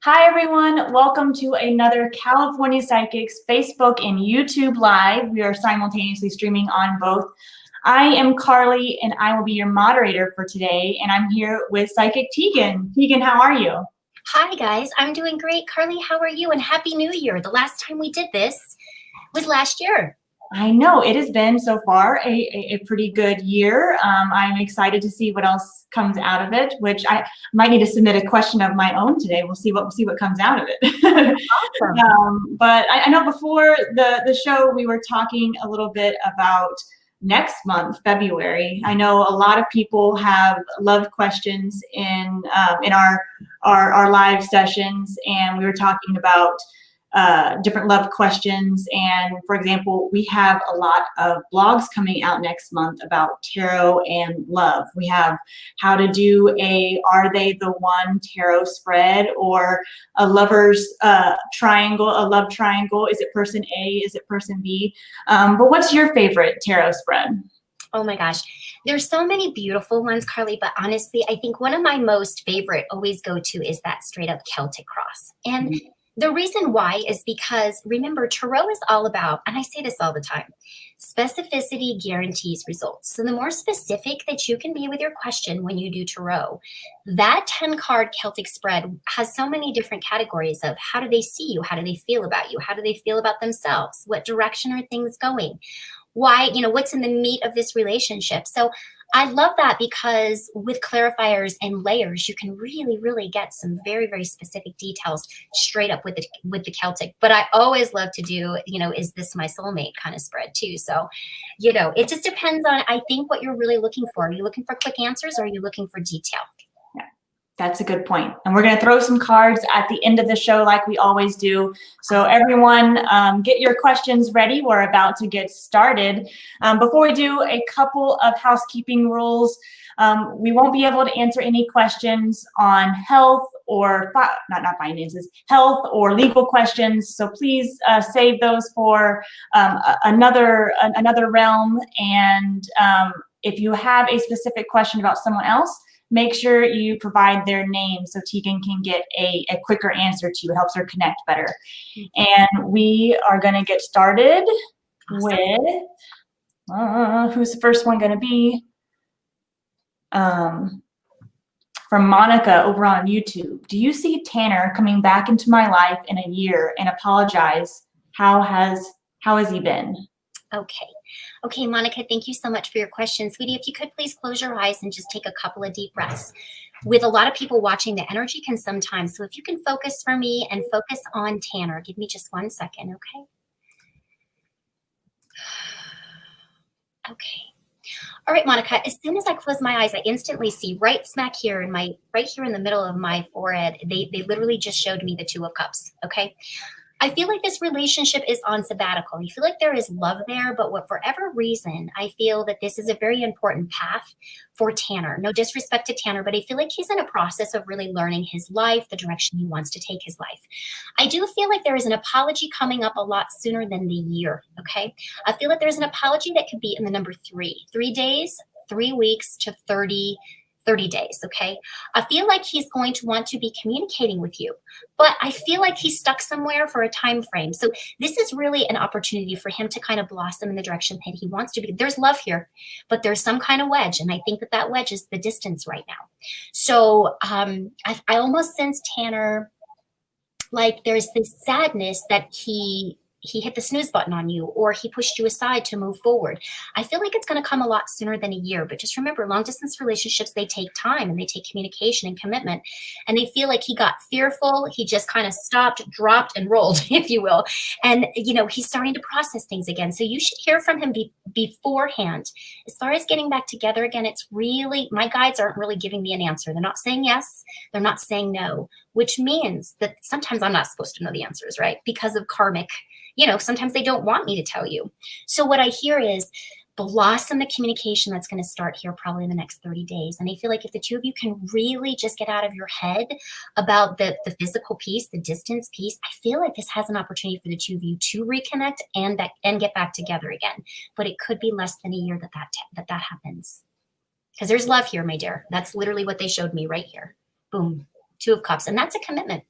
Hi, everyone. Welcome to another California Psychics Facebook and YouTube Live. We are simultaneously streaming on both. I am Carly, and I will be your moderator for today, and I'm here with Psychic Teagan. Teagan, how are you? Hi, guys. I'm doing great. Carly, how are you? And Happy New Year. The last time we did this was last year. I know it has been so far a pretty good year. I'm excited to see what else comes out of it, which I might need to submit a question of my own today. We'll see what comes out of it. Awesome. But I know before the show we were talking a little bit about next month, February. I know a lot of people have love questions in our live sessions, and we were talking about different love questions. And for example, we have a lot of blogs coming out next month about tarot and love. We have how to do a Are They the One tarot spread, or a lover's triangle, a love triangle. Is it person A? Is it person B? But what's your favorite tarot spread? Oh my gosh. There's so many beautiful ones, Carly, but honestly, I think one of my most favorite always go to is that straight up Celtic cross. And the reason why is because, remember, tarot is all about, and I say this all the time, specificity guarantees results. So the more specific that you can be with your question when you do tarot, that 10-card Celtic spread has so many different categories of how do they see you? How do they feel about you? How do they feel about themselves? What direction are things going? Why, what's in the meat of this relationship? So I love that because with clarifiers and layers, you can really, really get some very, very specific details straight up with the Celtic. But I always love to do, is this my soulmate kind of spread too. So, it just depends on, I think, what you're really looking for. Are you looking for quick answers, or are you looking for detail? That's a good point. And we're going to throw some cards at the end of the show like we always do. So everyone, get your questions ready. We're about to get started. Before we do, a couple of housekeeping rules. We won't be able to answer any questions on health or not finances, health or legal questions. So please save those for another realm. And if you have a specific question about someone else, make sure you provide their name so Teagan can get a quicker answer to you. It helps her connect better. And we are going to get started with, who's the first one going to be? From Monica over on YouTube. Do you see Tanner coming back into my life in a year, and apologize? How has he been? Okay, Monica, thank you so much for your question. Sweetie, if you could please close your eyes and just take a couple of deep breaths. With a lot of people watching, the energy can sometimes, so if you can focus for me and focus on Tanner, give me just 1 second, okay? Okay. All right, Monica, as soon as I close my eyes, I instantly see right smack here right here in the middle of my forehead, they literally just showed me the Two of Cups, okay? I feel like this relationship is on sabbatical. You feel like there is love there, but for whatever reason, I feel that this is a very important path for Tanner. No disrespect to Tanner, but I feel like he's in a process of really learning his life, the direction he wants to take his life. I do feel like there is an apology coming up a lot sooner than the year, okay? I feel like there's an apology that could be in the number 3. 3 days, 3 weeks to 30 days, okay? I feel like he's going to want to be communicating with you, but I feel like he's stuck somewhere for a time frame. So this is really an opportunity for him to kind of blossom in the direction that he wants to be. There's love here, but there's some kind of wedge, and I think that wedge is the distance right now. So I almost sense, Tanner, like there's this sadness that he hit the snooze button on you, or he pushed you aside to move forward. I feel like it's going to come a lot sooner than a year, but just remember, long distance relationships, they take time, and they take communication and commitment. And they feel like he got fearful. He just kind of stopped, dropped, and rolled, if you will. And, he's starting to process things again. So you should hear from him beforehand. As far as getting back together again, it's really, my guides aren't really giving me an answer. They're not saying yes. They're not saying no, which means that sometimes I'm not supposed to know the answers, right? Because of karmic, sometimes they don't want me to tell you. So what I hear is blossom the communication that's going to start here probably in the next 30 days. And I feel like if the two of you can really just get out of your head about the physical piece, the distance piece, I feel like this has an opportunity for the two of you to reconnect and get back together again. But it could be less than a year that happens. Because there's love here, my dear. That's literally what they showed me right here. Boom. 2 of Cups. And that's a commitment.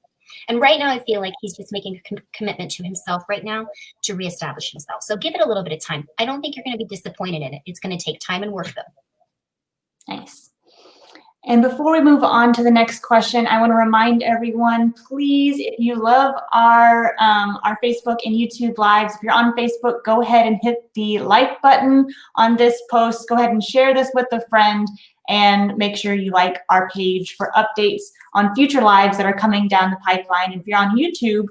And right now, I feel like he's just making a commitment to himself right now to reestablish himself. So give it a little bit of time. I don't think you're going to be disappointed in it. It's going to take time and work, though. Nice. And before we move on to the next question, I want to remind everyone, please, if you love our Facebook and YouTube lives, if you're on Facebook, go ahead and hit the like button on this post. Go ahead and share this with a friend, and make sure you like our page for updates on future lives that are coming down the pipeline. And if you're on YouTube,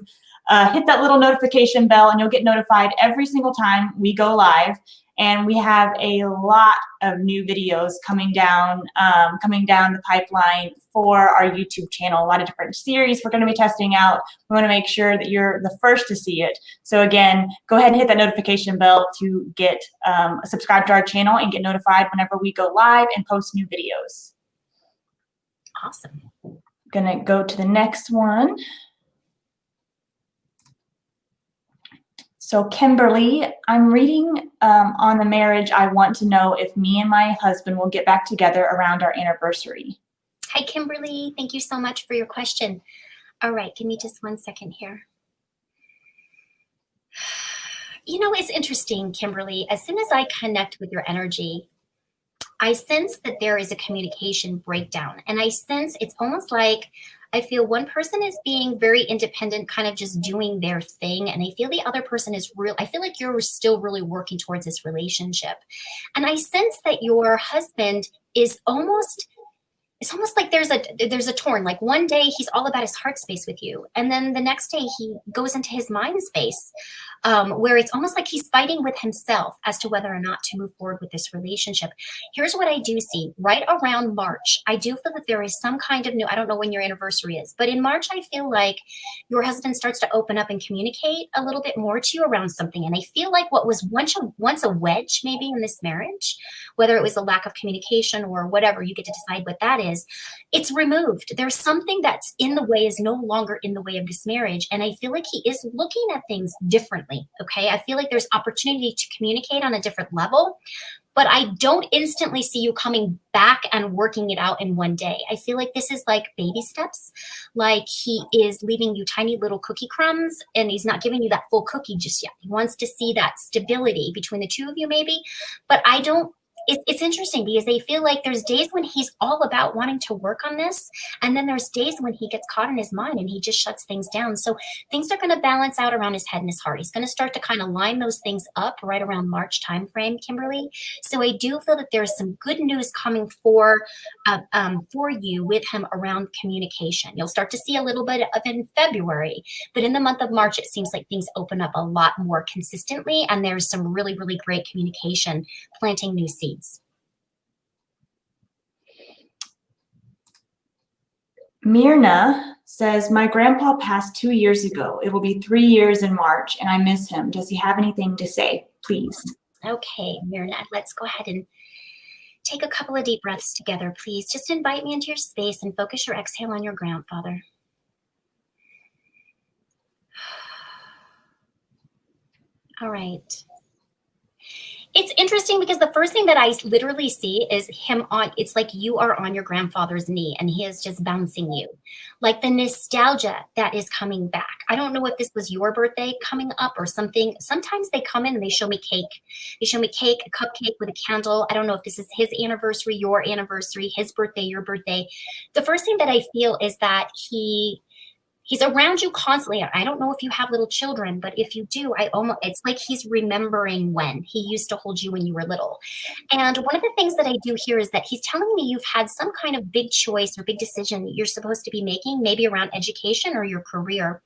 hit that little notification bell, and you'll get notified every single time we go live. And we have a lot of new videos coming down the pipeline for our YouTube channel. A lot of different series we're going to be testing out. We want to make sure that you're the first to see it. So again, go ahead and hit that notification bell to get subscribe to our channel and get notified whenever we go live and post new videos. Awesome. I'm going to go to the next one. So Kimberly, I'm reading on the marriage. I want to know if me and my husband will get back together around our anniversary. Hi, Kimberly. Thank you so much for your question. All right, give me just 1 second here. You know, it's interesting, Kimberly. As soon as I connect with your energy, I sense that there is a communication breakdown. And I sense it's almost like I feel one person is being very independent, kind of just doing their thing. And I feel the other person is real. I feel like you're still really working towards this relationship. And I sense that your husband is it's almost like there's a torn. Like one day he's all about his heart space with you. And then the next day he goes into his mind space, where it's almost like he's fighting with himself as to whether or not to move forward with this relationship. Here's what I do see. Right around March, I do feel that there is some kind of new, I don't know when your anniversary is, but in March, I feel like your husband starts to open up and communicate a little bit more to you around something. And I feel like what was once a wedge maybe in this marriage, whether it was a lack of communication or whatever, you get to decide what that is, it's removed. There's something that's in the way is no longer in the way of this marriage. And I feel like he is looking at things differently. Okay. I feel like there's opportunity to communicate on a different level, but I don't instantly see you coming back and working it out in one day. I feel like this is like baby steps. Like he is leaving you tiny little cookie crumbs and he's not giving you that full cookie just yet. He wants to see that stability between the two of you maybe, but it's interesting because they feel like there's days when he's all about wanting to work on this. And then there's days when he gets caught in his mind and he just shuts things down. So things are going to balance out around his head and his heart. He's going to start to kind of line those things up right around March timeframe, Kimberly. So I do feel that there's some good news coming for you with him around communication. You'll start to see a little bit of it in February, but in the month of March, it seems like things open up a lot more consistently. And there's some really, really great communication, planting new seeds. Myrna says, my grandpa passed 2 years ago. It will be 3 years in March, and I miss him. Does he have anything to say? Please. Okay, Myrna, let's go ahead and take a couple of deep breaths together, please. Just invite me into your space and focus your exhale on your grandfather. All right. It's interesting because the first thing that I literally see is him it's like you are on your grandfather's knee and he is just bouncing you. Like the nostalgia that is coming back. I don't know if this was your birthday coming up or something. Sometimes they come in and they show me cake. They show me cake, a cupcake with a candle. I don't know if this is his anniversary, your anniversary, his birthday, your birthday. The first thing that I feel is that he's around you constantly. I don't know if you have little children, but if you do, it's like he's remembering when he used to hold you when you were little. And one of the things that I do here is that he's telling me you've had some kind of big choice or big decision that you're supposed to be making, maybe around education or your career.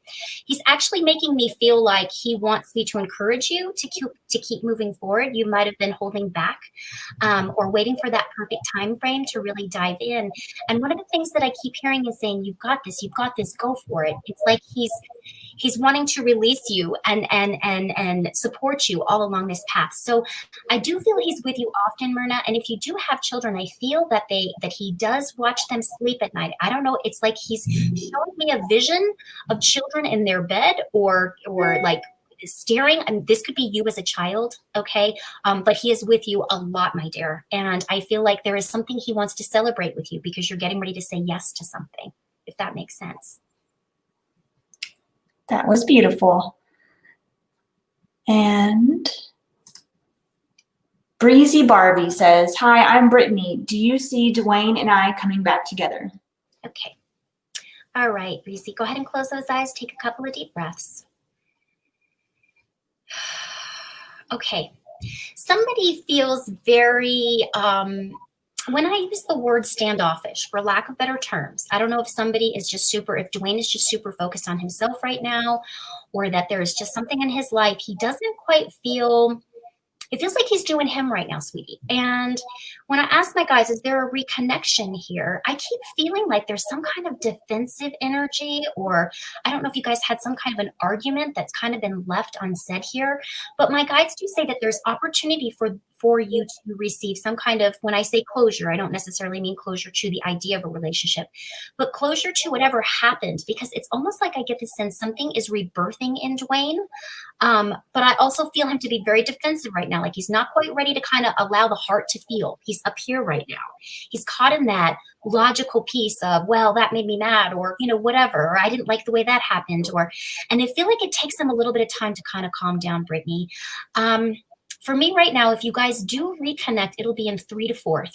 He's actually making me feel like he wants me to encourage you to keep moving forward. You might have been holding back or waiting for that perfect time frame to really dive in. And one of the things that I keep hearing is saying, you've got this, go for it. It's like he's wanting to release you and support you all along this path. So I do feel he's with you often, Myrna. And if you do have children, I feel that he does watch them sleep at night. I don't know. It's like he's showing me a vision of children in their bed or like staring. And this could be you as a child. Okay. But he is with you a lot, my dear. And I feel like there is something he wants to celebrate with you because you're getting ready to say yes to something, if that makes sense. That was beautiful. And Breezy Barbie says, hi, I'm Brittany. Do you see Dwayne and I coming back together? Okay. All right, Breezy, go ahead and close those eyes. Take a couple of deep breaths. Okay. Somebody feels very, when I use the word standoffish, for lack of better terms, I don't know if somebody is just if Dwayne is just super focused on himself right now, or that there is just something in his life he doesn't quite feel. It feels like he's doing him right now, sweetie. And when I ask my guys, is there a reconnection here? I keep feeling like there's some kind of defensive energy, or I don't know if you guys had some kind of an argument that's kind of been left unsaid here. But my guides do say that there's opportunity for you to receive some kind of, when I say closure, I don't necessarily mean closure to the idea of a relationship, but closure to whatever happened, because it's almost like I get the sense something is rebirthing in Dwayne. But I also feel him to be very defensive right now. Like he's not quite ready to kind of allow the heart to feel. He's up here right now. He's caught in that logical piece of, well, that made me mad, or, whatever, or I didn't like the way that happened, and I feel like it takes him a little bit of time to kind of calm down, Brittany. For me right now, if you guys do reconnect, it'll be in 3 to 4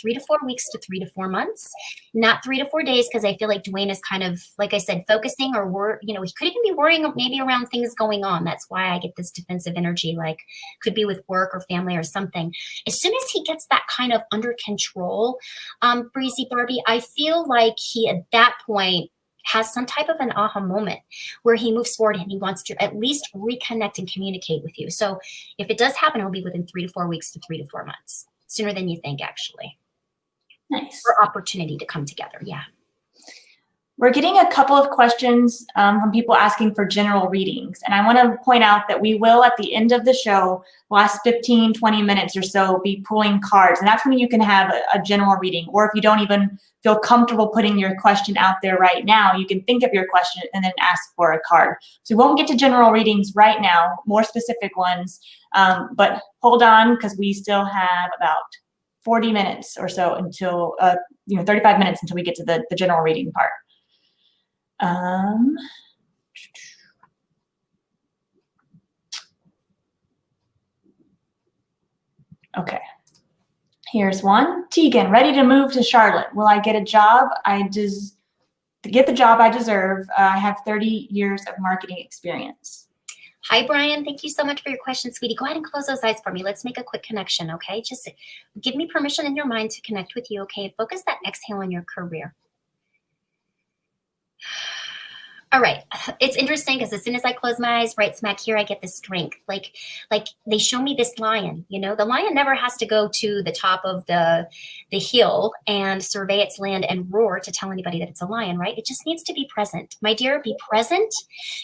weeks to 3 to 4 months, not 3 to 4 days, because I feel like Dwayne is kind of, like I said, focusing, or he could even be worrying maybe around things going on. That's why I get this defensive energy, like could be with work or family or something. As soon as he gets that kind of under control, Breezy Barbie, I feel like he at that point has some type of an aha moment where he moves forward and he wants to at least reconnect and communicate with you. So if it does happen, it'll be within 3 to 4 weeks to 3 to 4 months, sooner than you think, actually. Nice. For opportunity to come together. Yeah. We're getting a couple of questions from people asking for general readings. And I want to point out that we will, at the end of the show, last 15, 20 minutes or so, be pulling cards. And that's when you can have a general reading. Or if you don't even feel comfortable putting your question out there right now, you can think of your question and then ask for a card. So we won't get to general readings right now, more specific ones. But hold on, because we still have about 40 minutes or so until, 35 minutes until we get to the general reading part. Okay. Here's one. Teagan, ready to move to Charlotte. Will I get a job? To get the job I deserve. I have 30 years of marketing experience. Hi, Brian. Thank you so much for your question, sweetie. Go ahead and close those eyes for me. Let's make a quick connection, okay? Just give me permission in your mind to connect with you, okay? Focus that exhale on your career. All right. It's interesting because as soon as I close my eyes, right smack here, I get this strength. Like they show me this lion, the lion never has to go to the top of the hill and survey its land and roar to tell anybody that it's a lion, right? It just needs to be present. My dear, be present.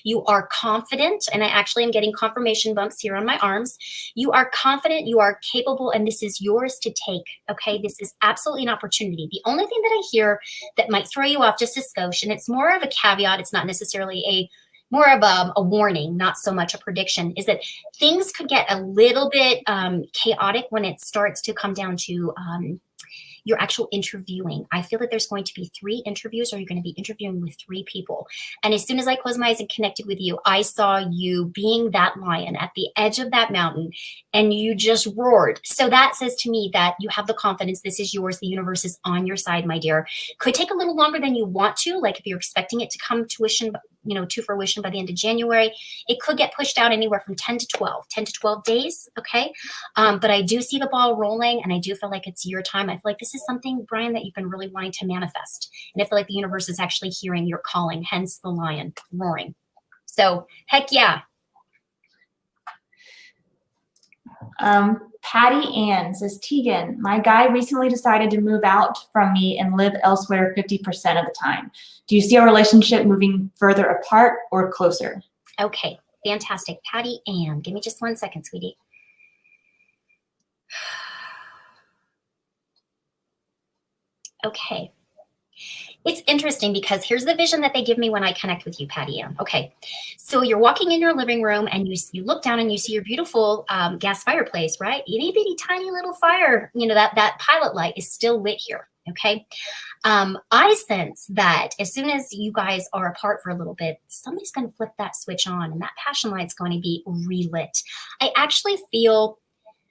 You are confident. And I actually am getting confirmation bumps here on my arms. You are confident, you are capable, and this is yours to take. Okay. This is absolutely an opportunity. The only thing that I hear that might throw you off just a skosh, and it's more of a caveat, it's not necessarily more of a warning, not so much a prediction, is that things could get a little bit chaotic when it starts to come down to your actual interviewing. I feel that there's going to be 3 interviews, or you're going to be interviewing with 3 people. And as soon as I closed my eyes and connected with you, I saw you being that lion at the edge of that mountain, and you just roared. So that says to me that you have the confidence. This is yours. The universe is on your side, my dear. Could take a little longer than you want to. Like if you're expecting it to come to fruition by the end of January, it could get pushed out anywhere from 10 to 12 days. Okay. But I do see the ball rolling, and I do feel like it's your time. I feel like this is something, Brian, that you've been really wanting to manifest. And I feel like the universe is actually hearing your calling, hence the lion roaring. So heck yeah. Patty Ann says, Teagan, my guy recently decided to move out from me and live elsewhere 50% of the time. Do you see our relationship moving further apart or closer? Okay, fantastic. Patty Ann, give me just 1 second, sweetie. Okay. It's interesting because here's the vision that they give me when I connect with you, Patty Ann. Okay, so you're walking in your living room and you look down and you see your beautiful gas fireplace, right? Itty bitty tiny little fire, that pilot light is still lit here. Okay. I sense that as soon as you guys are apart for a little bit, somebody's going to flip that switch on and that passion light's going to be relit. I actually feel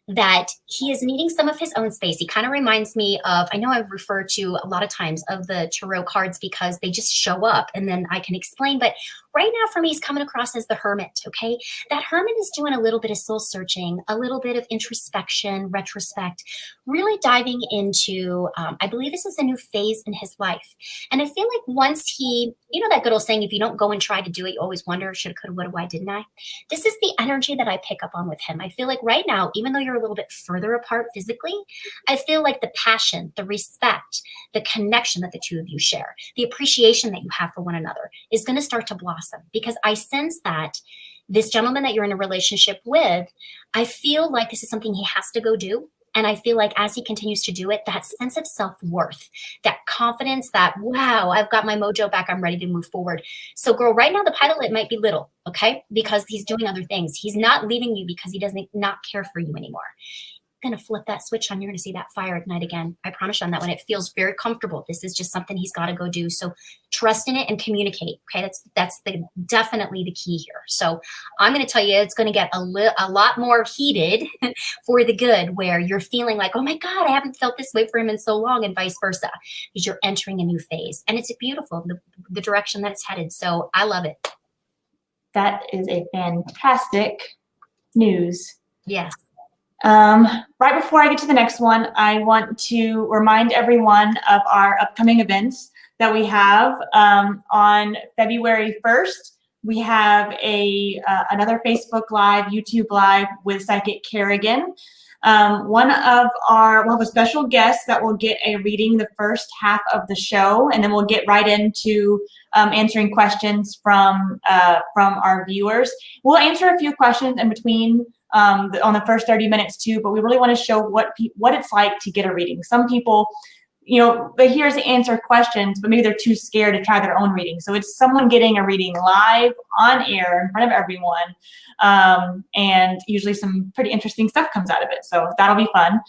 that he is needing some of his own space. He kind of reminds me of, I know I've referred to a lot of times of the tarot cards because they just show up and then I can explain. But right now for me, he's coming across as the hermit, okay? That hermit is doing a little bit of soul searching, a little bit of introspection, retrospect, really diving into, I believe this is a new phase in his life. And I feel like once he, you know that good old saying, if you don't go and try to do it, you always wonder, shoulda, coulda, woulda, why didn't I? This is the energy that I pick up on with him. I feel like right now, even though you're a little bit further apart physically, I feel like the passion, the respect, the connection that the two of you share, the appreciation that you have for one another is going to start to blossom, because I sense that this gentleman that you're in a relationship with, I feel like this is something he has to go do. And I feel like as he continues to do it, that sense of self-worth, that confidence, that, wow, I've got my mojo back, I'm ready to move forward. So girl, right now the pilot light might be little, okay? Because he's doing other things. He's not leaving you because he doesn't not care for you anymore. Going to flip that switch on. You're going to see that fire ignite again. I promise you on that one. It feels very comfortable. This is just something he's got to go do. So trust in it and communicate. Okay, that's definitely the key here. So I'm going to tell you, it's going to get a lot more heated for the good, where you're feeling like, oh my God, I haven't felt this way for him in so long, and vice versa, because you're entering a new phase, and it's beautiful the direction that it's headed. So I love it. That is a fantastic news. Yes. Right before I get to the next one, I want to remind everyone of our upcoming events that we have. On February 1st, we have another Facebook Live, YouTube Live with Psychic Kerrigan. We'll have a special guest that will get a reading the first half of the show, and then we'll get right into answering questions from our viewers. We'll answer a few questions in between on the first 30 minutes too, but we really want to show what it's like to get a reading. Some people, they hear us answer questions, but maybe they're too scared to try their own reading. So it's someone getting a reading live on air in front of everyone, and usually some pretty interesting stuff comes out of it. So that'll be fun.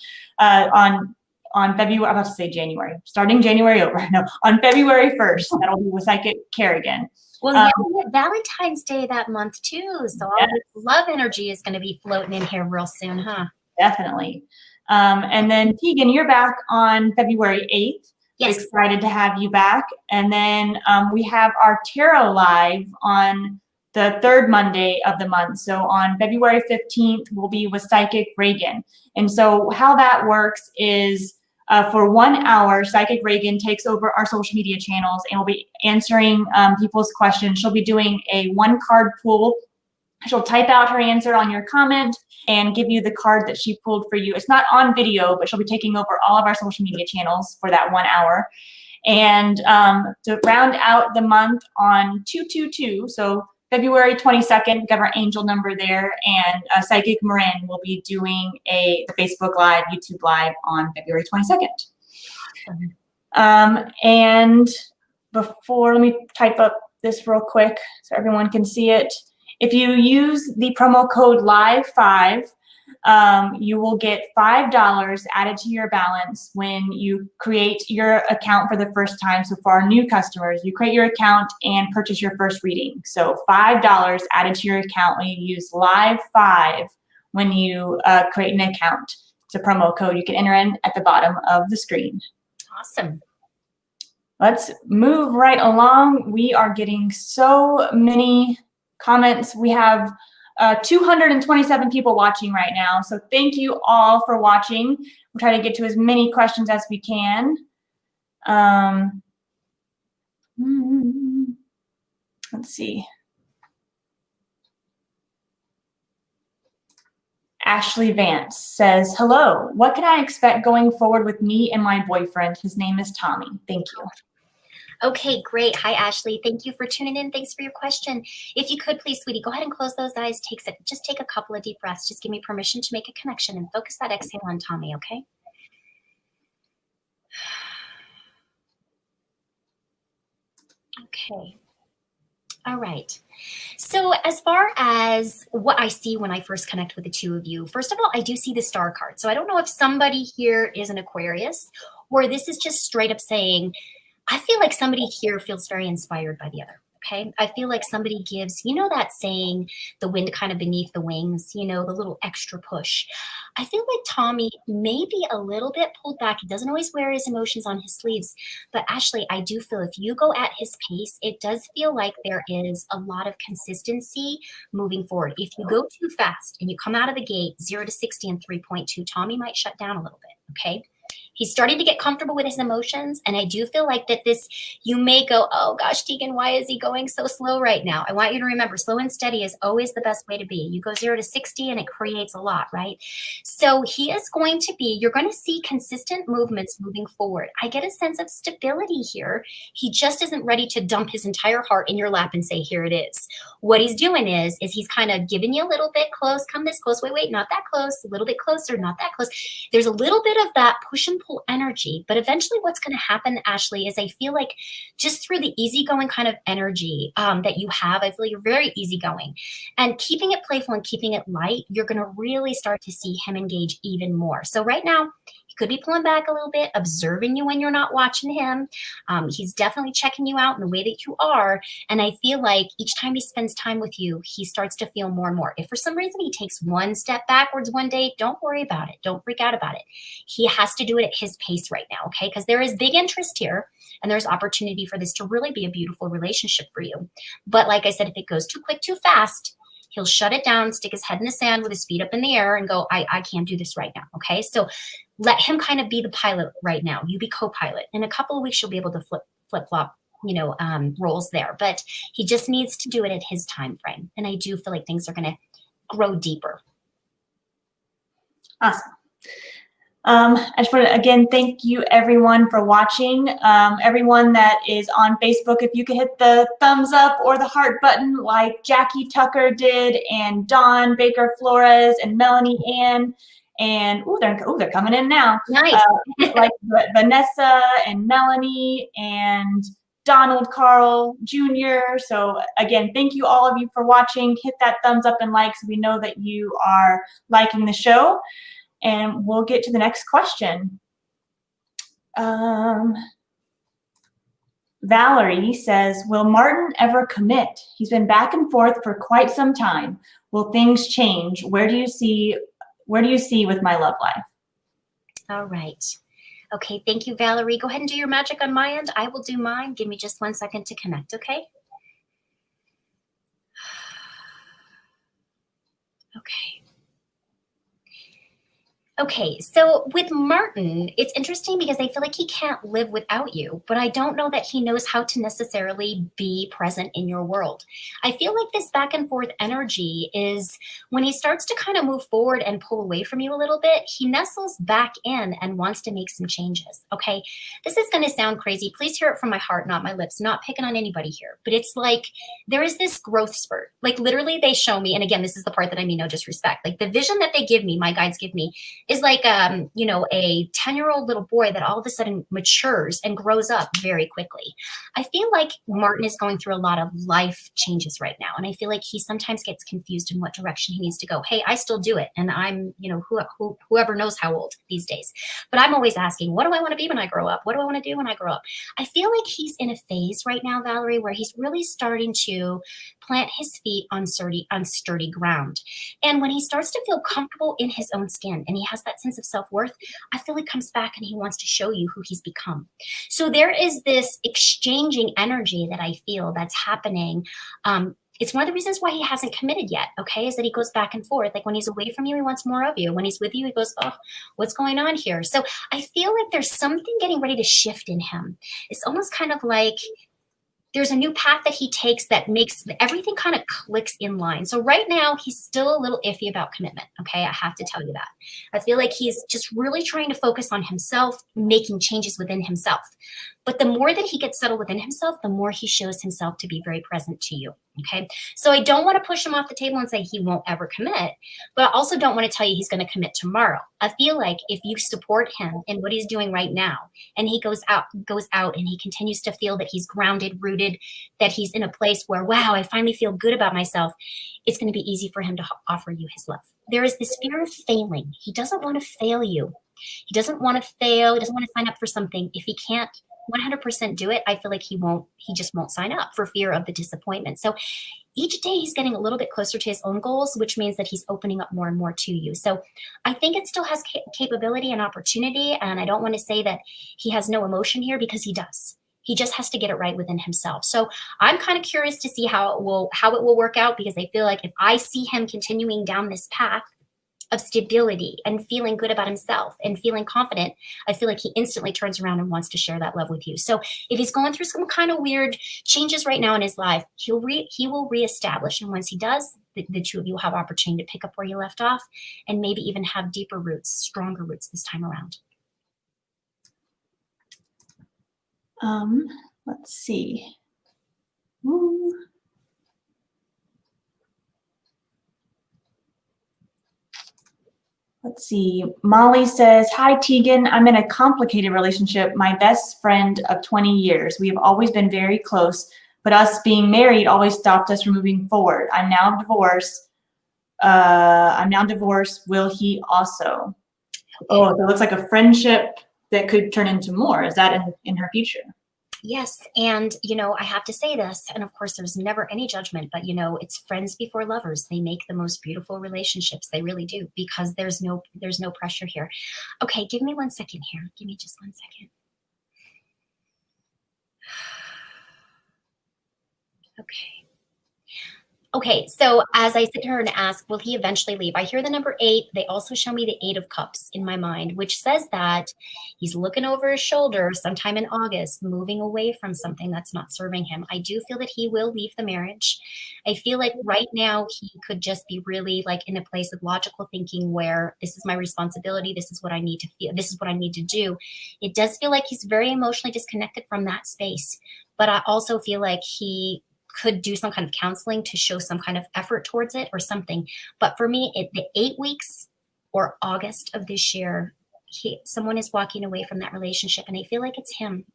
On February, I'm about to say January, starting January over. No, on February 1st, that'll be with Psychic Kerrigan. Well, yeah, we have Valentine's Day that month too. So all this love energy is going to be floating in here real soon, huh? Definitely. And then Teagan, you're back on February 8th. Yes. Excited to have you back. And then we have our Tarot Live on the third Monday of the month. So on February 15th, we'll be with Psychic Reagan. And so how that works is for 1 hour, Psychic Reagan takes over our social media channels and will be answering people's questions. She'll be doing a 1-card pull. She'll type out her answer on your comment and give you the card that she pulled for you. It's not on video, but she'll be taking over all of our social media channels for that 1 hour. And to round out the month on 222, so February 22nd, we have our angel number there, and Psychic Marin will be doing the Facebook Live, YouTube Live on February 22nd. And before, let me type up this real quick so everyone can see it. If you use the promo code LIVE5, you will get $5 added to your balance when you create your account for the first time. So for our new customers, you create your account and purchase your first reading. So $5 added to your account when you use LIVE5 when you create an account. It's a promo code you can enter in at the bottom of the screen. Awesome. Let's move right along. We are getting so many comments. We have 227 people watching right now. So thank you all for watching. We'll try to get to as many questions as we can. Let's see. Ashley Vance says, hello, what can I expect going forward with me and my boyfriend? His name is Tommy. Thank you. Okay, great. Hi, Ashley. Thank you for tuning in. Thanks for your question. If you could, please, sweetie, go ahead and close those eyes. Just take a couple of deep breaths. Just give me permission to make a connection and focus that exhale on Tommy, okay? Okay. All right. So as far as what I see when I first connect with the two of you, first of all, I do see the star card. So I don't know if somebody here is an Aquarius or this is just straight up saying, I feel like somebody here feels very inspired by the other. Okay. I feel like somebody gives, you know, that saying, the wind kind of beneath the wings, you know, the little extra push. I feel like Tommy may be a little bit pulled back. He doesn't always wear his emotions on his sleeves. But Ashley, I do feel if you go at his pace, it does feel like there is a lot of consistency moving forward. If you go too fast and you come out of the gate 0 to 60 in 3.2, Tommy might shut down a little bit. Okay. He's starting to get comfortable with his emotions. And I do feel like that this, you may go, oh gosh, Teagan, why is he going so slow right now? I want you to remember slow and steady is always the best way to be. You go 0 to 60 and it creates a lot, right? So he is going to be, you're going to see consistent movements moving forward. I get a sense of stability here. He just isn't ready to dump his entire heart in your lap and say, here it is. What he's doing is he's kind of giving you a little bit close, come this close, wait, not that close, a little bit closer, not that close. There's a little bit of that push and pull energy, but eventually what's going to happen, Ashley, is I feel like just through the easygoing kind of energy that you have, I feel you're very easygoing, and keeping it playful and keeping it light, you're going to really start to see him engage even more. So right now, he could be pulling back a little bit, observing you when you're not watching him. He's definitely checking you out in the way that you are, and I feel like each time he spends time with you, he starts to feel more and more. If for some reason he takes one step backwards one day, don't worry about it. Don't freak out about it. He has to do it at his pace right now, okay? Because there is big interest here, and there's opportunity for this to really be a beautiful relationship for you. But like I said, if it goes too quick, too fast, he'll shut it down, stick his head in the sand with his feet up in the air and go, I can't do this right now, okay? So let him kind of be the pilot right now. You be co-pilot. In a couple of weeks, you'll be able to flip-flop, roles there. But he just needs to do it at his time frame. And I do feel like things are going to grow deeper. Awesome. I just want to, again, thank you everyone for watching. Everyone that is on Facebook, if you could hit the thumbs up or the heart button like Jackie Tucker did, and Dawn Baker Flores and Melanie Ann, and they're coming in now. Nice. Like Vanessa and Melanie and Donald Carl Jr. So again, thank you all of you for watching. Hit that thumbs up and like so we know that you are liking the show. And we'll get to the next question. Valerie says, will Martin ever commit? He's been back and forth for quite some time. Will things change? Where do you see with my love life? All right. Okay, thank you, Valerie. Go ahead and do your magic on my end. I will do mine. Give me just 1 second to connect, okay? Okay. Okay, so with Martin, it's interesting because I feel like he can't live without you, but I don't know that he knows how to necessarily be present in your world. I feel like this back and forth energy is when he starts to kind of move forward and pull away from you a little bit, he nestles back in and wants to make some changes, okay? This is going to sound crazy. Please hear it from my heart, not my lips, not picking on anybody here, but it's like there is this growth spurt. Like literally they show me, and again, this is the part that I mean no disrespect, like the vision that they give me, my guides give me, is like, a 10-year-old little boy that all of a sudden matures and grows up very quickly. I feel like Martin is going through a lot of life changes right now. And I feel like he sometimes gets confused in what direction he needs to go. Hey, I still do it. And I'm, whoever knows how old these days. But I'm always asking, what do I want to be when I grow up? What do I want to do when I grow up? I feel like he's in a phase right now, Valerie, where he's really starting to plant his feet on sturdy ground. And when he starts to feel comfortable in his own skin and he has that sense of self-worth, I feel he comes back and he wants to show you who he's become. So there is this exchanging energy that I feel that's happening. It's one of the reasons why he hasn't committed yet, okay, is that he goes back and forth. Like when he's away from you, he wants more of you. When he's with you, he goes, oh, what's going on here? So I feel like there's something getting ready to shift in him. It's almost kind of like there's a new path that he takes that makes everything kind of clicks in line. So right now, he's still a little iffy about commitment, okay? I have to tell you that. I feel like he's just really trying to focus on himself, making changes within himself. But the more that he gets settled within himself, the more he shows himself to be very present to you, okay? So I don't want to push him off the table and say he won't ever commit, but I also don't want to tell you he's going to commit tomorrow. I feel like if you support him in what he's doing right now, and he goes out and he continues to feel that he's grounded, rooted, that he's in a place where, wow, I finally feel good about myself, it's going to be easy for him to offer you his love. There is this fear of failing. He doesn't want to fail you. He doesn't want to fail. He doesn't want to sign up for something. If he can't 100% do it, I feel like he just won't sign up for fear of the disappointment. So each day he's getting a little bit closer to his own goals, which means that he's opening up more and more to you. So I think it still has capability and opportunity. And I don't want to say that he has no emotion here, because he does. He just has to get it right within himself. So I'm kind of curious to see how it will work out, because I feel like if I see him continuing down this path of stability and feeling good about himself and feeling confident, I feel like he instantly turns around and wants to share that love with you. So if he's going through some kind of weird changes right now in his life, he will reestablish. And once he does, the two of you will have opportunity to pick up where you left off, and maybe even have deeper roots, stronger roots this time around. Let's see. Ooh. Let's see. Molly says, "Hi, Teagan. I'm in a complicated relationship. My best friend of 20 years. We have always been very close, but us being married always stopped us from moving forward. I'm now divorced. Will he also?" Oh, so it looks like a friendship that could turn into more. Is that in her future? Yes. And, I have to say this, and of course, there's never any judgment, but, it's friends before lovers. They make the most beautiful relationships. They really do, because there's no pressure here. Okay. Give me 1 second here. Give me just 1 second. Okay. Okay, so as I sit here and ask, will he eventually leave? I hear the number 8. They also show me the 8 of Cups in my mind, which says that he's looking over his shoulder sometime in August, moving away from something that's not serving him. I do feel that he will leave the marriage. I feel like right now he could just be really like in a place of logical thinking, where this is my responsibility. This is what I need to feel. This is what I need to do. It does feel like he's very emotionally disconnected from that space, but I also feel like he could do some kind of counseling to show some kind of effort towards it or something. But for me, the 8 weeks or August of this year, someone is walking away from that relationship, and I feel like it's him.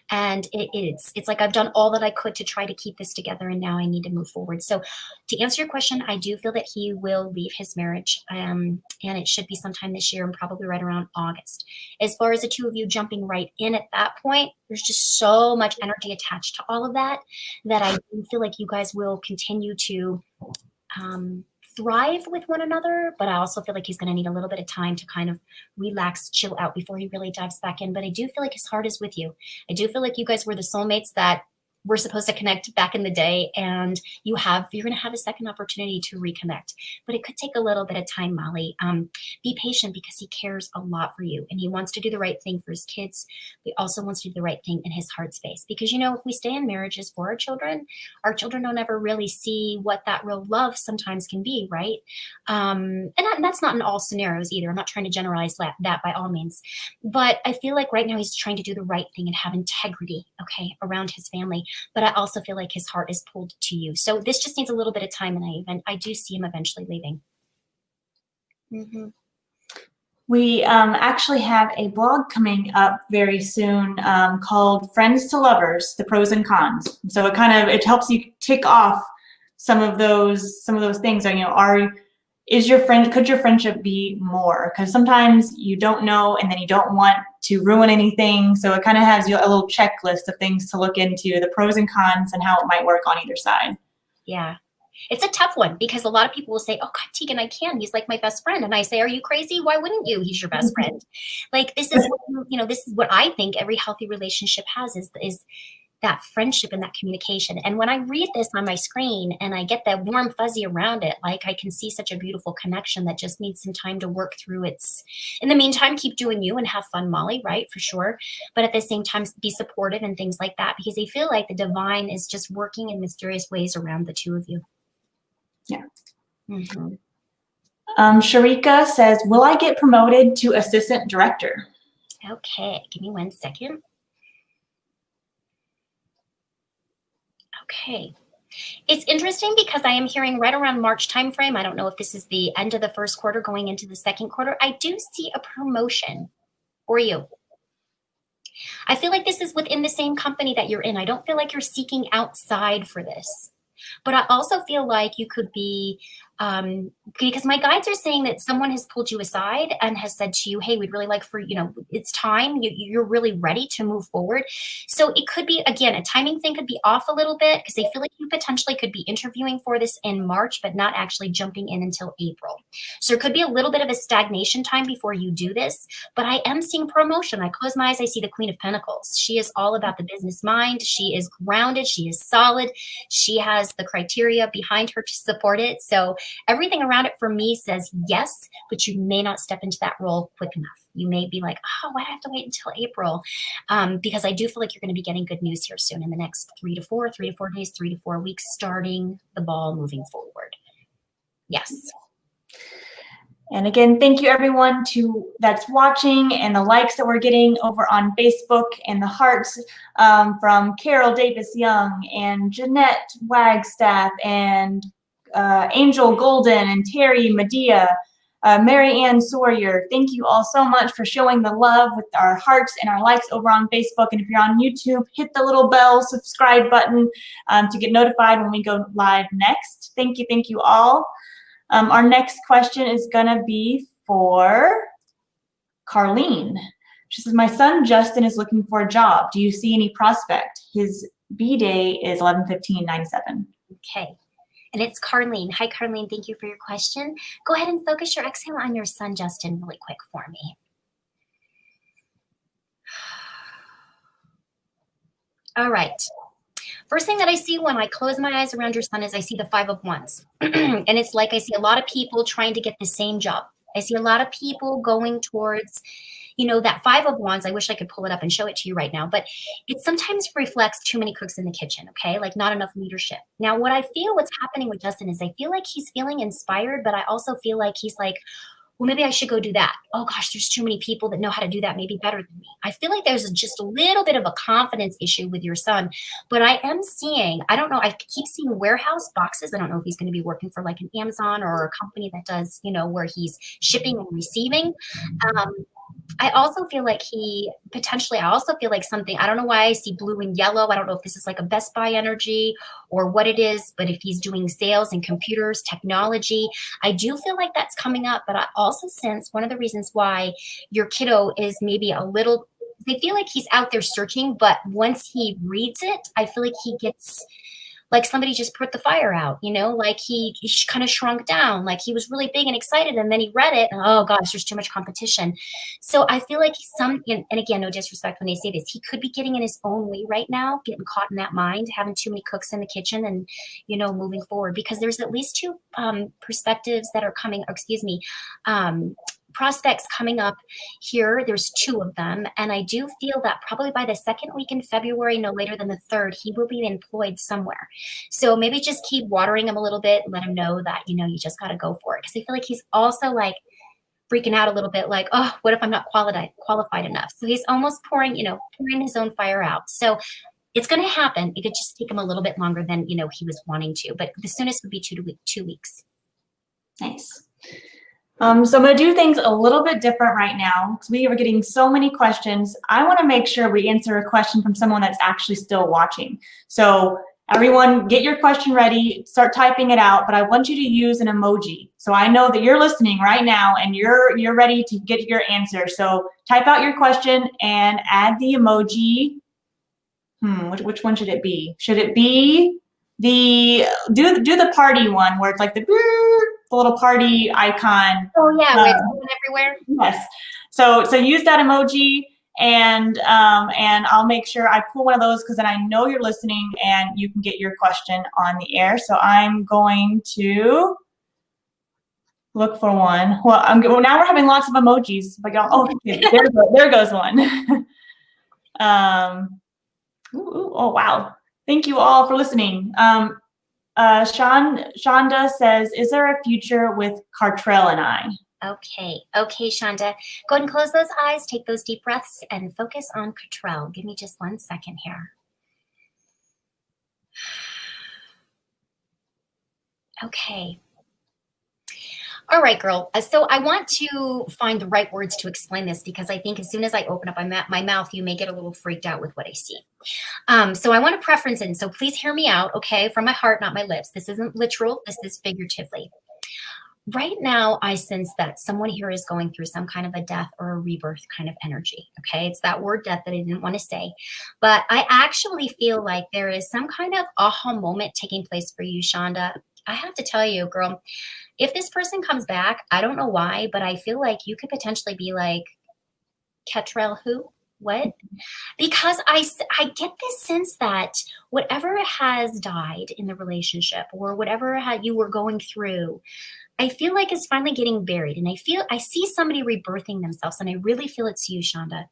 And it's like I've done all that I could to try to keep this together, and now I need to move forward. So to answer your question, I do feel that he will leave his marriage, and it should be sometime this year, and probably right around August. As far as the two of you jumping right in at that point, there's just so much energy attached to all of that I do feel like you guys will continue to thrive with one another, but I also feel like he's going to need a little bit of time to kind of relax, chill out before he really dives back in. But I do feel like his heart is with you. I do feel like you guys were the soulmates that were supposed to connect back in the day, and you're going to have a second opportunity to reconnect. But it could take a little bit of time, Molly. Be patient, because he cares a lot for you, and he wants to do the right thing for his kids. But he also wants to do the right thing in his heart space, because if we stay in marriages for our children don't ever really see what that real love sometimes can be, right? And that's not in all scenarios either. I'm not trying to generalize that by all means, but I feel like right now he's trying to do the right thing and have integrity, okay, around his family. But I also feel like his heart is pulled to you. So this just needs a little bit of time, and I do see him eventually leaving. Mm-hmm. We actually have a blog coming up very soon called "Friends to Lovers: The Pros and Cons." So it helps you tick off some of those things. Could your friendship be more? Because sometimes you don't know, and then you don't want to ruin anything. So it kind of has you a little checklist of things to look into, the pros and cons, and how it might work on either side. Yeah. It's a tough one, because a lot of people will say, "Oh God, Teagan, I can. He's like my best friend." And I say, "Are you crazy? Why wouldn't you? He's your best friend." Like, this is this is what I think every healthy relationship has, is that friendship and that communication. And when I read this on my screen and I get that warm fuzzy around it, like, I can see such a beautiful connection that just needs some time to work through. In the meantime, keep doing you and have fun, Molly, right? For sure. But at the same time, be supportive and things like that, because I feel like the divine is just working in mysterious ways around the two of you. Yeah. Mm-hmm. Sharika says, "Will I get promoted to assistant director?" Okay. Give me 1 second. Okay. It's interesting, because I am hearing right around March timeframe. I don't know if this is the end of the first quarter going into the second quarter. I do see a promotion for you. I feel like this is within the same company that you're in. I don't feel like you're seeking outside for this. But I also feel like you could be Because my guides are saying that someone has pulled you aside and has said to you, hey, we'd really like for, it's time. You're really ready to move forward. So it could be, again, a timing thing could be off a little bit because they feel like you potentially could be interviewing for this in March, but not actually jumping in until April. So there could be a little bit of a stagnation time before you do this, but I am seeing promotion. I close my eyes, I see the Queen of Pentacles. She is all about the business mind. She is grounded. She is solid. She has the criteria behind her to support it. So everything around it for me says yes, but you may not step into that role quick enough. You may be like, oh, why do I have to wait until April? Because I do feel like you're going to be getting good news here soon in the next 3 to 4 days, 3 to 4 weeks, starting the ball moving forward. Yes. And again, thank you everyone that's watching and the likes that we're getting over on Facebook and the hearts from Carol Davis Young and Jeanette Wagstaff and Angel Golden and Terry Medea, Mary Ann Sawyer. Thank you all so much for showing the love with our hearts and our likes over on Facebook. And if you're on YouTube, hit the little bell subscribe button to get notified when we go live next. Thank you all. Our next question is gonna be for Carlene. She says, my son Justin is looking for a job. Do you see any prospect? His B-day is 11/15/97. Okay. And it's Carlene. Hi, Carlene. Thank you for your question. Go ahead and focus your exhale on your son, Justin, really quick for me. All right. First thing that I see when I close my eyes around your son is I see the 5 of Wands. And it's like I see a lot of people trying to get the same job. I see a lot of people going towards, that 5 of Wands. I wish I could pull it up and show it to you right now, but it sometimes reflects too many cooks in the kitchen, okay? Like not enough leadership. Now, what I feel what's happening with Justin is I feel like he's feeling inspired, but I also feel like he's like, well, maybe I should go do that. Oh gosh, there's too many people that know how to do that maybe better than me. I feel like there's just a little bit of a confidence issue with your son, but I am seeing, I don't know, I keep seeing warehouse boxes. I don't know if he's going to be working for like an Amazon or a company that does, where he's shipping and receiving. I also feel like something, I don't know why I see blue and yellow. I don't know if this is like a Best Buy energy or what it is, but if he's doing sales and computers, technology, I do feel like that's coming up. But I also sense one of the reasons why your kiddo is maybe they feel like he's out there searching, but once he reads it, I feel like he gets like somebody just put the fire out, like he kind of shrunk down, like he was really big and excited. And then he read it and oh gosh, there's too much competition. So I feel like and again, no disrespect when I say this, he could be getting in his own way right now, getting caught in that mind, having too many cooks in the kitchen and, moving forward because there's at least 2 perspectives that are coming, prospects coming up here. There's 2 of them. And I do feel that probably by the 2nd week in February, no later than the 3rd, he will be employed somewhere. So maybe just keep watering him a little bit and let him know that, you just got to go for it. Because I feel like he's also like freaking out a little bit like, oh, what if I'm not qualified enough? So he's almost pouring his own fire out. So it's going to happen. It could just take him a little bit longer than, he was wanting to. But the soonest would be 2 weeks. Nice. So I'm going to do things a little bit different right now because we are getting so many questions. I want to make sure we answer a question from someone that's actually still watching. So everyone get your question ready, start typing it out, but I want you to use an emoji. So I know that you're listening right now and you're ready to get your answer. So type out your question and add the emoji. Which one should it be? Should it be do the party one where it's like the little party icon? Oh yeah, where it's going everywhere. Yes. So use that emoji and I'll make sure I pull one of those because then I know you're listening and you can get your question on the air. So I'm going to look for one. Well, now we're having lots of emojis, but y'all. Oh, okay, there goes one. Oh wow. Thank you all for listening. Shonda says, is there a future with Cartrell and I? Okay, Shonda. Go ahead and close those eyes, take those deep breaths, and focus on Cartrell. Give me just 1 second here. Okay. All right, girl. So I want to find the right words to explain this because I think as soon as I open up my mouth, you may get a little freaked out with what I see. So I want a preference in. So please hear me out, okay? From my heart, not my lips. This isn't literal. This is figuratively. right now I sense that someone here is going through some kind of a death or a rebirth kind of energy. Okay. It's that word death that I didn't want to say, but I actually feel like there is some kind of aha moment taking place for you, Shonda. I have to tell you, girl, if this person comes back, I don't know why, but I feel like you could potentially be like, Ketrel, who? What? Because I get this sense that whatever has died in the relationship or whatever you were going through, I feel like it's finally getting buried. And I see somebody rebirthing themselves. And I really feel it's you, Shonda.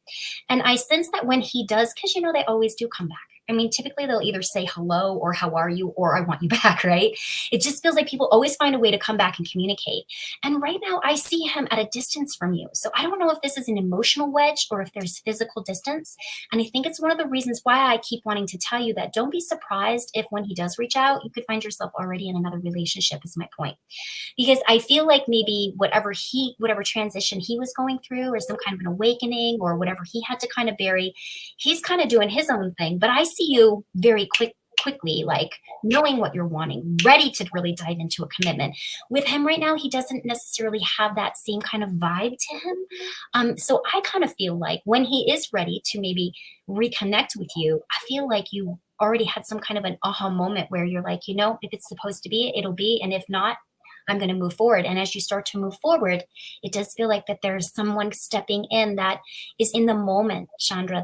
And I sense that when he does, because they always do come back. I mean, typically they'll either say hello or how are you or I want you back, right? It just feels like people always find a way to come back and communicate. And right now I see him at a distance from you. So I don't know if this is an emotional wedge or if there's physical distance. And I think it's one of the reasons why I keep wanting to tell you that don't be surprised if when he does reach out, you could find yourself already in another relationship is my point. Because I feel like maybe whatever transition he was going through or some kind of an awakening or whatever he had to kind of bury, he's kind of doing his own thing. But I see you very quickly, like knowing what you're wanting, ready to really dive into a commitment. With him right now, he doesn't necessarily have that same kind of vibe to him. So I kind of feel like when he is ready to maybe reconnect with you, I feel like you already had some kind of an aha moment where you're like, if it's supposed to be, it'll be. And if not, I'm going to move forward. And as you start to move forward, it does feel like that there's someone stepping in that is in the moment, Shonda,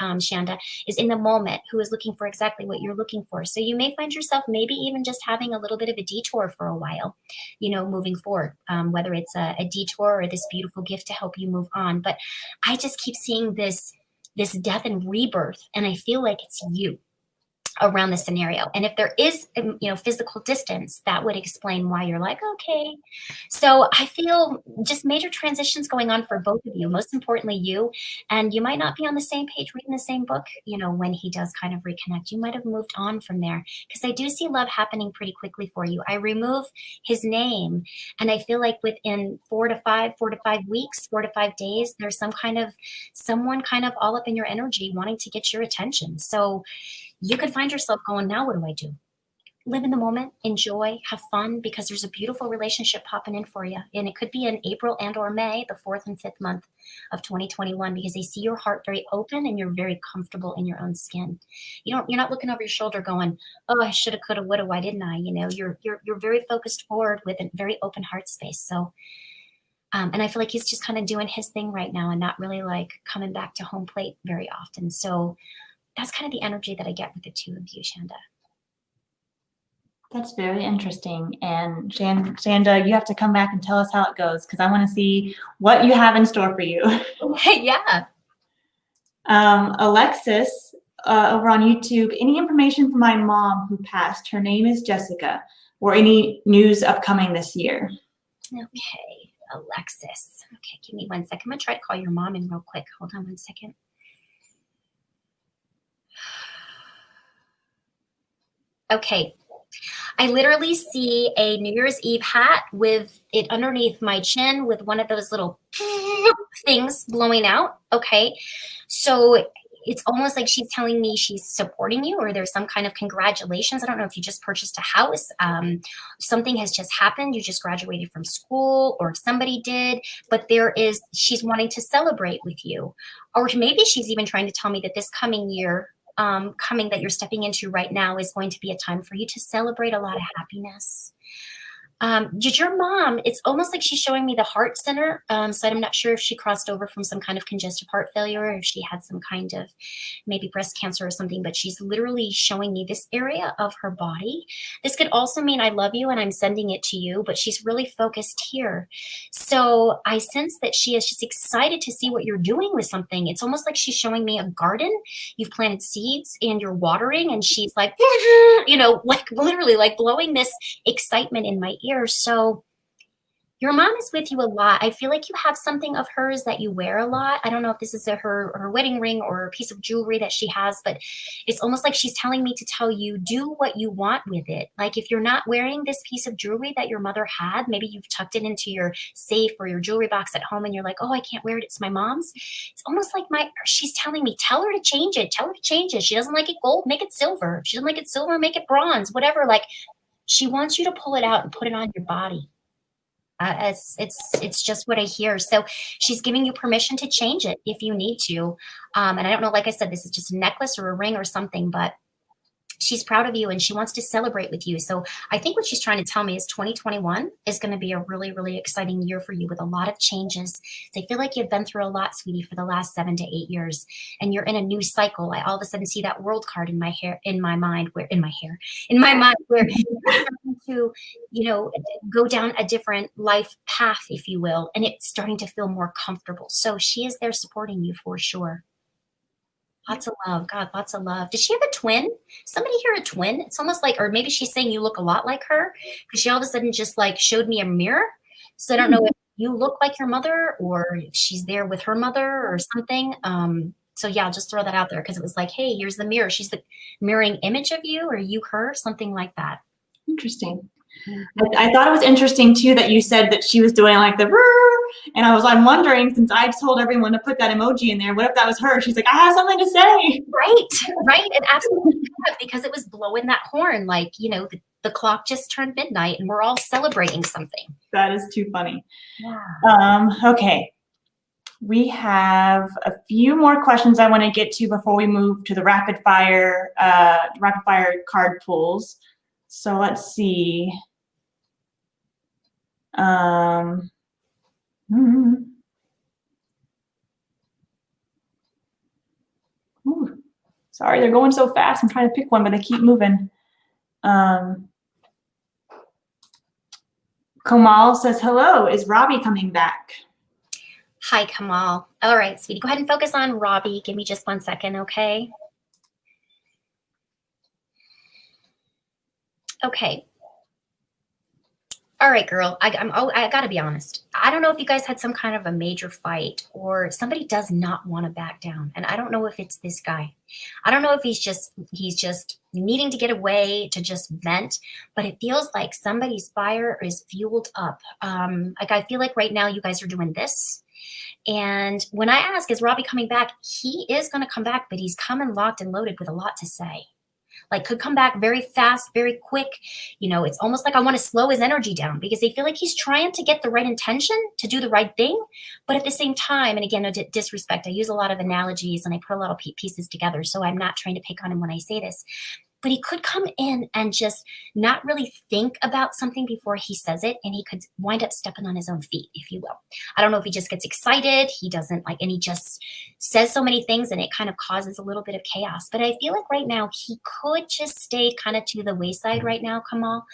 Shanda, is in the moment, who is looking for exactly what you're looking for. So you may find yourself maybe even just having a little bit of a detour for a while, moving forward, whether it's a detour or this beautiful gift to help you move on. But I just keep seeing this death and rebirth, and I feel like it's you around the scenario. And if there is, physical distance, that would explain why you're like, okay. So I feel just major transitions going on for both of you, most importantly you, and you might not be on the same page reading the same book, when he does kind of reconnect. You might have moved on from there, because I do see love happening pretty quickly for you. I remove his name, and I feel like within 4 to 5 weeks, 4 to 5 days, there's someone kind of all up in your energy wanting to get your attention. So you could find yourself going, now what do I do? Live in the moment, enjoy, have fun, because there's a beautiful relationship popping in for you. And it could be in April and or May, the 4th and 5th month of 2021, because they see your heart very open and you're very comfortable in your own skin. You're not looking over your shoulder going, oh, I shoulda, coulda, woulda, why didn't I? You're very focused forward with a very open heart space. So, and I feel like he's just kind of doing his thing right now and not really like coming back to home plate very often. So that's kind of the energy that I get with the two of you, Shanda. That's very interesting. And Shanda, you have to come back and tell us how it goes, because I want to see what you have in store for you. Yeah. Alexis, over on YouTube, any information from my mom who passed? Her name is Jessica. Or any news upcoming this year? Okay, Alexis. Okay, give me 1 second. I'm going to try to call your mom in real quick. Hold on 1 second. Okay. I literally see a New Year's Eve hat with it underneath my chin with one of those little things blowing out. Okay. So it's almost like she's telling me she's supporting you, or there's some kind of congratulations. I don't know if you just purchased a house. Something has just happened. You just graduated from school, or somebody did, but she's wanting to celebrate with you. Or maybe she's even trying to tell me that this coming year, that you're stepping into right now, is going to be a time for you to celebrate a lot of happiness. Did your mom, it's almost like she's showing me the heart center. So I'm not sure if she crossed over from some kind of congestive heart failure, or if she had some kind of maybe breast cancer or something, but she's literally showing me this area of her body. This could also mean I love you and I'm sending it to you, but she's really focused here. So I sense that she is just excited to see what you're doing with something. It's almost like she's showing me a garden. You've planted seeds and you're watering, and she's like, like literally like blowing this excitement in my ear. So your mom is with you a lot. I feel like you have something of hers that you wear a lot. I don't know if this is her wedding ring or a piece of jewelry that she has, but it's almost like she's telling me to tell you, do what you want with it. Like if you're not wearing this piece of jewelry that your mother had, maybe you've tucked it into your safe or your jewelry box at home and you're like, oh, I can't wear it, it's my mom's. It's almost like she's telling me, tell her to change it. Tell her to change it. She doesn't like it gold, make it silver. If she doesn't like it silver, make it bronze, whatever. Like she wants you to pull it out and put it on your body. It's just what I hear. So she's giving you permission to change it if you need to. And I don't know, like I said, this is just a necklace or a ring or something, but she's proud of you and she wants to celebrate with you. So I think what she's trying to tell me is 2021 is going to be a really, really exciting year for you with a lot of changes. So I feel like you've been through a lot, sweetie, for the last 7 to 8 years, and you're in a new cycle. I all of a sudden see that world card in my mind, where you're starting to, go down a different life path, if you will, and it's starting to feel more comfortable. So she is there supporting you for sure. Lots of love. God, lots of love. Did she have a twin? Somebody hear a twin? It's almost like, or maybe she's saying you look a lot like her, because she all of a sudden just like showed me a mirror. So I don't know if you look like your mother or if she's there with her mother or something. So yeah, I'll just throw that out there because it was like, hey, here's the mirror. She's the mirroring image of you, or you her, something like that. Interesting. I thought it was interesting too that you said that she was doing like the and I'm wondering, since I told everyone to put that emoji in there, what if that was her? She's like, I have something to say. Right. And absolutely, because it was blowing that horn, like, the clock just turned midnight and we're all celebrating something. That is too funny. Yeah. Okay. We have a few more questions I want to get to before we move to the rapid fire card pulls. So let's see. Sorry, they're going so fast. I'm trying to pick one, but they keep moving. Kamal says, hello, is Robbie coming back? Hi, Kamal. All right, sweetie, go ahead and focus on Robbie. Give me just 1 second, okay? Okay. All right, girl, I gotta be honest. I don't know if you guys had some kind of a major fight or somebody does not want to back down. And I don't know if it's this guy. I don't know if he's just needing to get away to just vent, but it feels like somebody's fire is fueled up. Like I feel like right now you guys are doing this. And when I ask, is Robbie coming back? He is going to come back, but he's coming locked and loaded with a lot to say. Like could come back very fast, very quick. It's almost like I want to slow his energy down because I feel like he's trying to get the right intention to do the right thing. But at the same time, and again, no disrespect, I use a lot of analogies and I put a lot of pieces together. So I'm not trying to pick on him when I say this. But he could come in and just not really think about something before he says it. And he could wind up stepping on his own feet, if you will. I don't know if he just gets excited. He doesn't and he just says so many things and it kind of causes a little bit of chaos. But I feel like right now he could just stay kind of to the wayside right now, Kamal.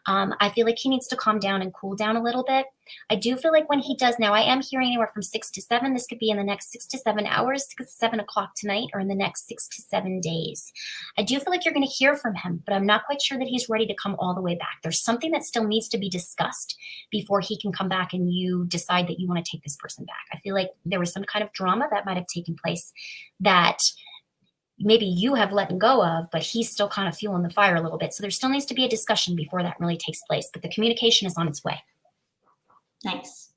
I feel like he needs to calm down and cool down a little bit. I do feel like when he does now, I am hearing anywhere from 6 to 7. This could be in the next 6 to 7 hours, 6 to 7 o'clock tonight, or in the next 6 to 7 days. I do feel like you're going to hear from him, but I'm not quite sure that he's ready to come all the way back. There's something that still needs to be discussed before he can come back and you decide that you want to take this person back. I feel like there was some kind of drama that might have taken place that maybe you have let go of, but he's still kind of fueling the fire a little bit. So there still needs to be a discussion before that really takes place, but the communication is on its way. Nice.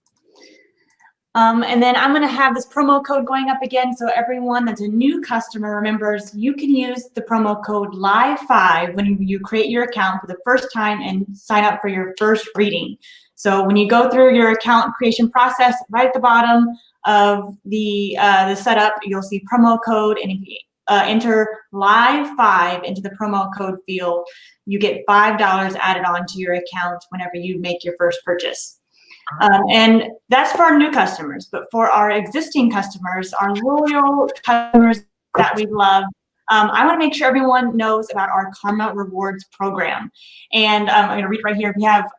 And then I'm going to have this promo code going up again. So everyone that's a new customer remembers you can use the promo code LIVE5 when you create your account for the first time and sign up for your first reading. So when you go through your account creation process, right at the bottom of the setup, you'll see promo code, and if you enter LIVE5 into the promo code field, you get $5 added on to your account whenever you make your first purchase. And that's for our new customers, but for our existing customers, our loyal customers that we love, I want to make sure everyone knows about our Karma Rewards program. And I'm going to read right here. We have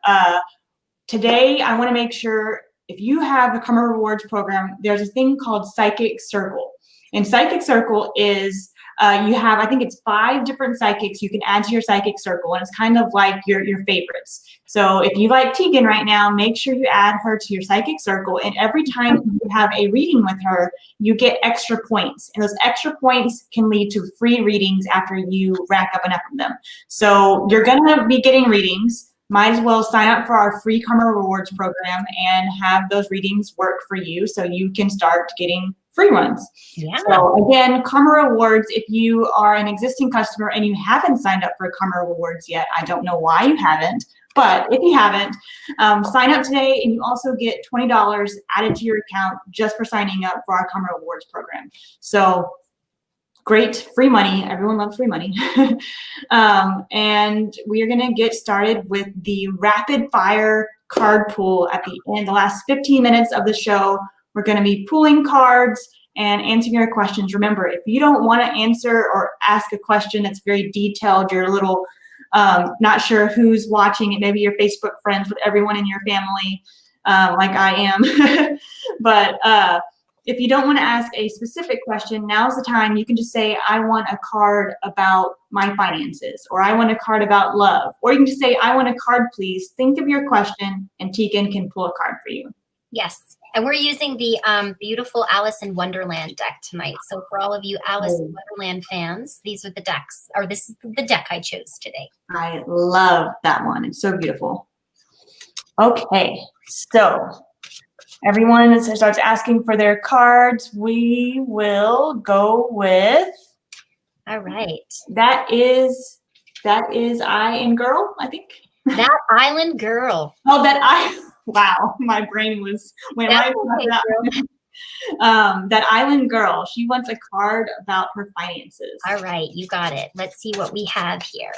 today, I want to make sure if you have the Karma Rewards program, there's a thing called Psychic Circle. And Psychic Circle is you have, I think it's 5 different psychics you can add to your Psychic Circle, and it's kind of like your favorites. So if you like Teagan right now, make sure you add her to your Psychic Circle, and every time you have a reading with her, you get extra points, and those extra points can lead to free readings after you rack up enough of them. So you're gonna be getting readings. Might as well sign up for our free Karma Rewards program and have those readings work for you so you can start getting free ones. Yeah. So again, Karma Rewards, if you are an existing customer and you haven't signed up for Karma Rewards yet, I don't know why you haven't, But if you haven't, sign up today, and you also get $20 added to your account just for signing up for our Karma Rewards program. So great, free money. Everyone loves free money. And we are going to get started with the rapid fire card pool at the end. The last 15 minutes of the show, we're going to be pulling cards and answering your questions. Remember, if you don't want to answer or ask a question that's very detailed, you're a little not sure who's watching it, maybe you're Facebook friends with everyone in your family, like I am. But if you don't want to ask a specific question, now's the time. You can just say, I want a card about my finances, or I want a card about love, or you can just say, I want a card, please. Think of your question, and Teagan can pull a card for you. Yes. And we're using the beautiful Alice in Wonderland deck tonight. So for all of you Alice in Wonderland fans, these are the decks, or this is the deck I chose today. I love that one. It's so beautiful. Okay, so everyone starts asking for their cards. We will go with. All right. That is I in Girl, I think. That Island Girl. Oh, wow, my brain went right okay, that. That Island Girl. She wants a card about her finances. All right, you got it. Let's see what we have here.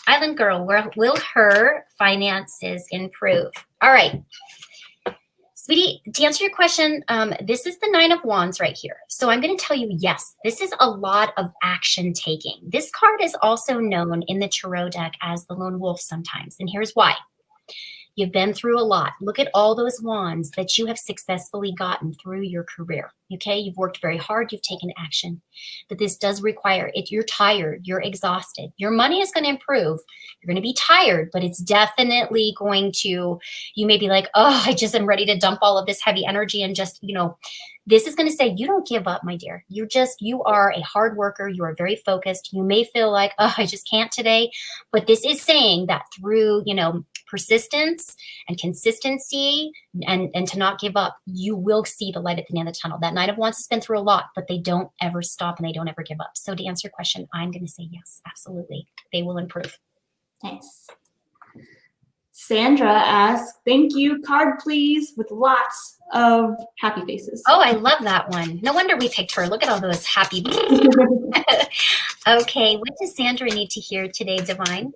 Island Girl, will her finances improve? All right. Sweetie, to answer your question, this is the 9 of Wands right here. So I'm going to tell you, yes, this is a lot of action taking. This card is also known in the Tarot deck as the Lone Wolf sometimes. And here's why. You've been through a lot. Look at all those wands that you have successfully gotten through your career. Okay, you've worked very hard. You've taken action. But this does require it. You're tired. You're exhausted. Your money is going to improve. You're going to be tired, but it's definitely going to, you may be like, oh, I just am ready to dump all of this heavy energy and just, this is going to say, you don't give up, my dear. You are a hard worker. You are very focused. You may feel like, oh, I just can't today. But this is saying that through, persistence and consistency and to not give up, you will see the light at the end of the tunnel. That 9 of Wands has been through a lot, but they don't ever stop and they don't ever give up. So to answer your question, I'm going to say yes, absolutely. They will improve. Nice. Sandra asks, thank you, card please, with lots of happy faces. Oh, I love that one. No wonder we picked her. Look at all those happy Okay, what does Sandra need to hear today, Divine?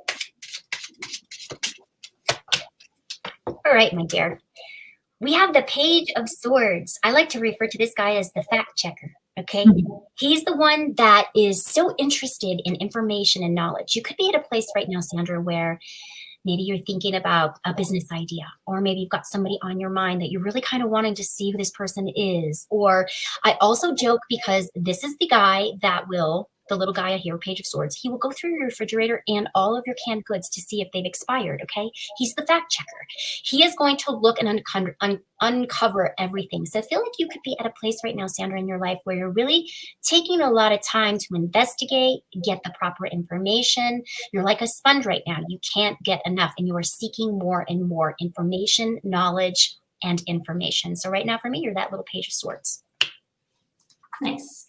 All right, my dear. We have the Page of Swords. I like to refer to this guy as the fact checker, okay? He's the one that is so interested in information and knowledge. You could be at a place right now, Sandra, where maybe you're thinking about a business idea, or maybe you've got somebody on your mind that you're really kind of wanting to see who this person is. Or I also joke because this is the guy that will, the little guy here, Page of Swords, he will go through your refrigerator and all of your canned goods to see if they've expired, okay? He's the fact checker. He is going to look and uncover everything. So I feel like you could be at a place right now, Sandra, in your life where you're really taking a lot of time to investigate, get the proper information. You're like a sponge right now. You can't get enough, and you are seeking more and more information, knowledge, and information. So right now for me, you're that little Page of Swords. Nice.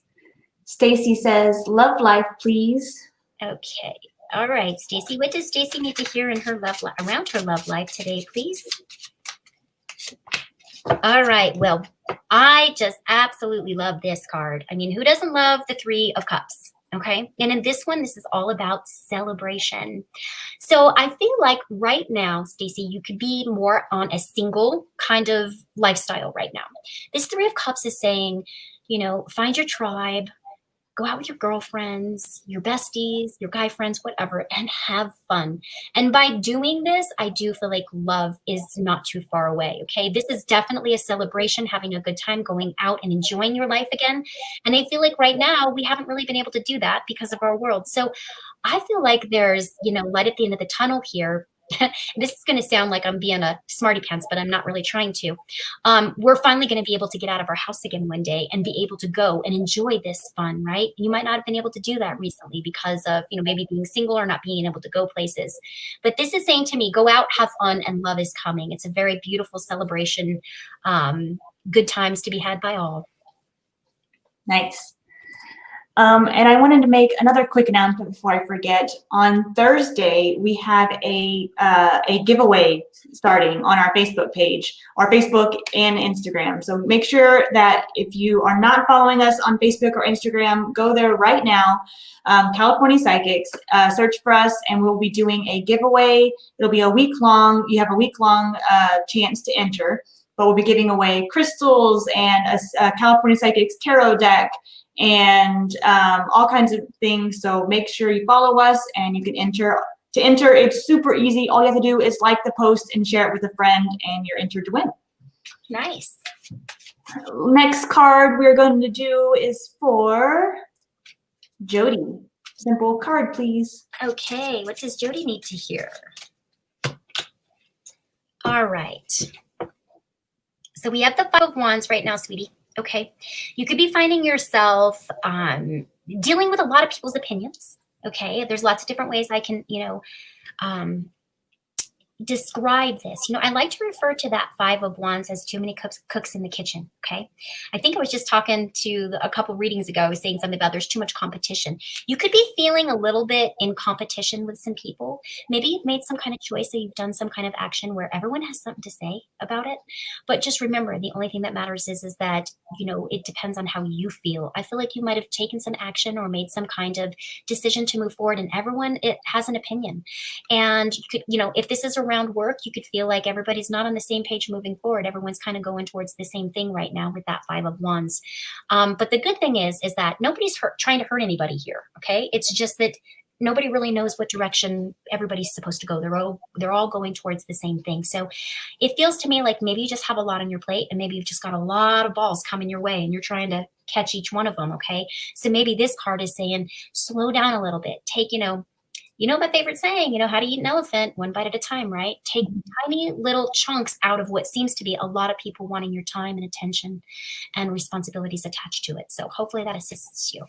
Stacy says, love life, please. Okay. All right, Stacy. What does Stacy need to hear in her love life, around her love life today, please? All right. Well, I just absolutely love this card. I mean, who doesn't love the 3 of Cups? Okay. And in this one, this is all about celebration. So I feel like right now, Stacy, you could be more on a single kind of lifestyle right now. This 3 of Cups is saying, find your tribe. Go out with your girlfriends, your besties, your guy friends, whatever, and have fun. And by doing this, I do feel like love is not too far away, okay? This is definitely a celebration, having a good time, going out and enjoying your life again. And I feel like right now, we haven't really been able to do that because of our world. So I feel like there's, light at the end of the tunnel here. This is going to sound like I'm being a smarty pants, but I'm not really trying to. We're finally going to be able to get out of our house again one day and be able to go and enjoy this fun, right? You might not have been able to do that recently because of, maybe being single or not being able to go places. But this is saying to me, go out, have fun, and love is coming. It's a very beautiful celebration. Good times to be had by all. Nice. And I wanted to make another quick announcement before I forget. On Thursday, we have a giveaway starting on our Facebook page, or Facebook and Instagram. So make sure that if you are not following us on Facebook or Instagram, go there right now. California Psychics, search for us, and we'll be doing a giveaway. It'll be a week long. You have a week long chance to enter, but we'll be giving away crystals and a California Psychics tarot deck and all kinds of things. So make sure you follow us and you can enter. To enter, it's super easy. All you have to do is like the post and share it with a friend, and you're entered to win. Nice. Next card we're going to do is for Jody. Simple card, please. Okay, what does Jody need to hear? All right. So we have the Five of Wands right now, sweetie. Okay. You could be finding yourself dealing with a lot of people's opinions. Okay. There's lots of different ways I can, describe this. I like to refer to that Five of Wands as too many cooks in the kitchen. Okay. I think I was just talking to a couple readings ago. I was saying something about there's too much competition. You could be feeling a little bit in competition with some people. Maybe you've made some kind of choice, or you've done some kind of action where everyone has something to say about it. But just remember, the only thing that matters is that, it depends on how you feel. I feel like you might have taken some action or made some kind of decision to move forward, and everyone has an opinion. And you could, if this is around work, you could feel like everybody's not on the same page moving forward. Everyone's kind of going towards the same thing right now with that Five of Wands. But the good thing is that nobody's trying to hurt anybody here. Okay. It's just that nobody really knows what direction everybody's supposed to go. They're all going towards the same thing. So it feels to me like maybe you just have a lot on your plate, and maybe you've just got a lot of balls coming your way, and you're trying to catch each one of them. Okay. So maybe this card is saying, slow down a little bit. Take, my favorite saying, how to eat an elephant, one bite at a time, right? Take tiny little chunks out of what seems to be a lot of people wanting your time and attention and responsibilities attached to it. So hopefully that assists you.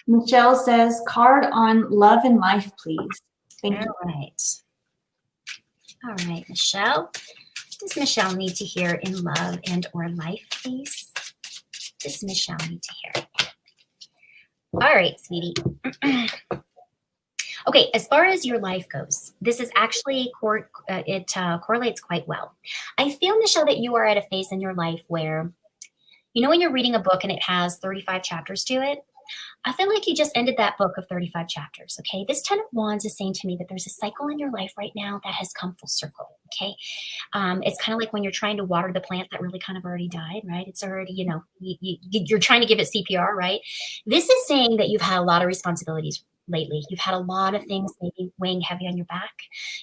Michelle says, card on love and life, please. Thank you. All right, Michelle. What does Michelle need to hear in love and or life, please? What does Michelle need to hear? All right, sweetie. Okay, as far as your life goes, this is actually, correlates quite well. I feel, Michelle, that you are at a phase in your life where, when you're reading a book and it has 35 chapters to it, I feel like you just ended that book of 35 chapters, okay? This Ten of Wands is saying to me that there's a cycle in your life right now that has come full circle, okay? It's kind of like when you're trying to water the plant that really kind of already died, right? It's already, you're trying to give it CPR, right? This is saying that you've had a lot of responsibilities lately. You've had a lot of things maybe weighing heavy on your back.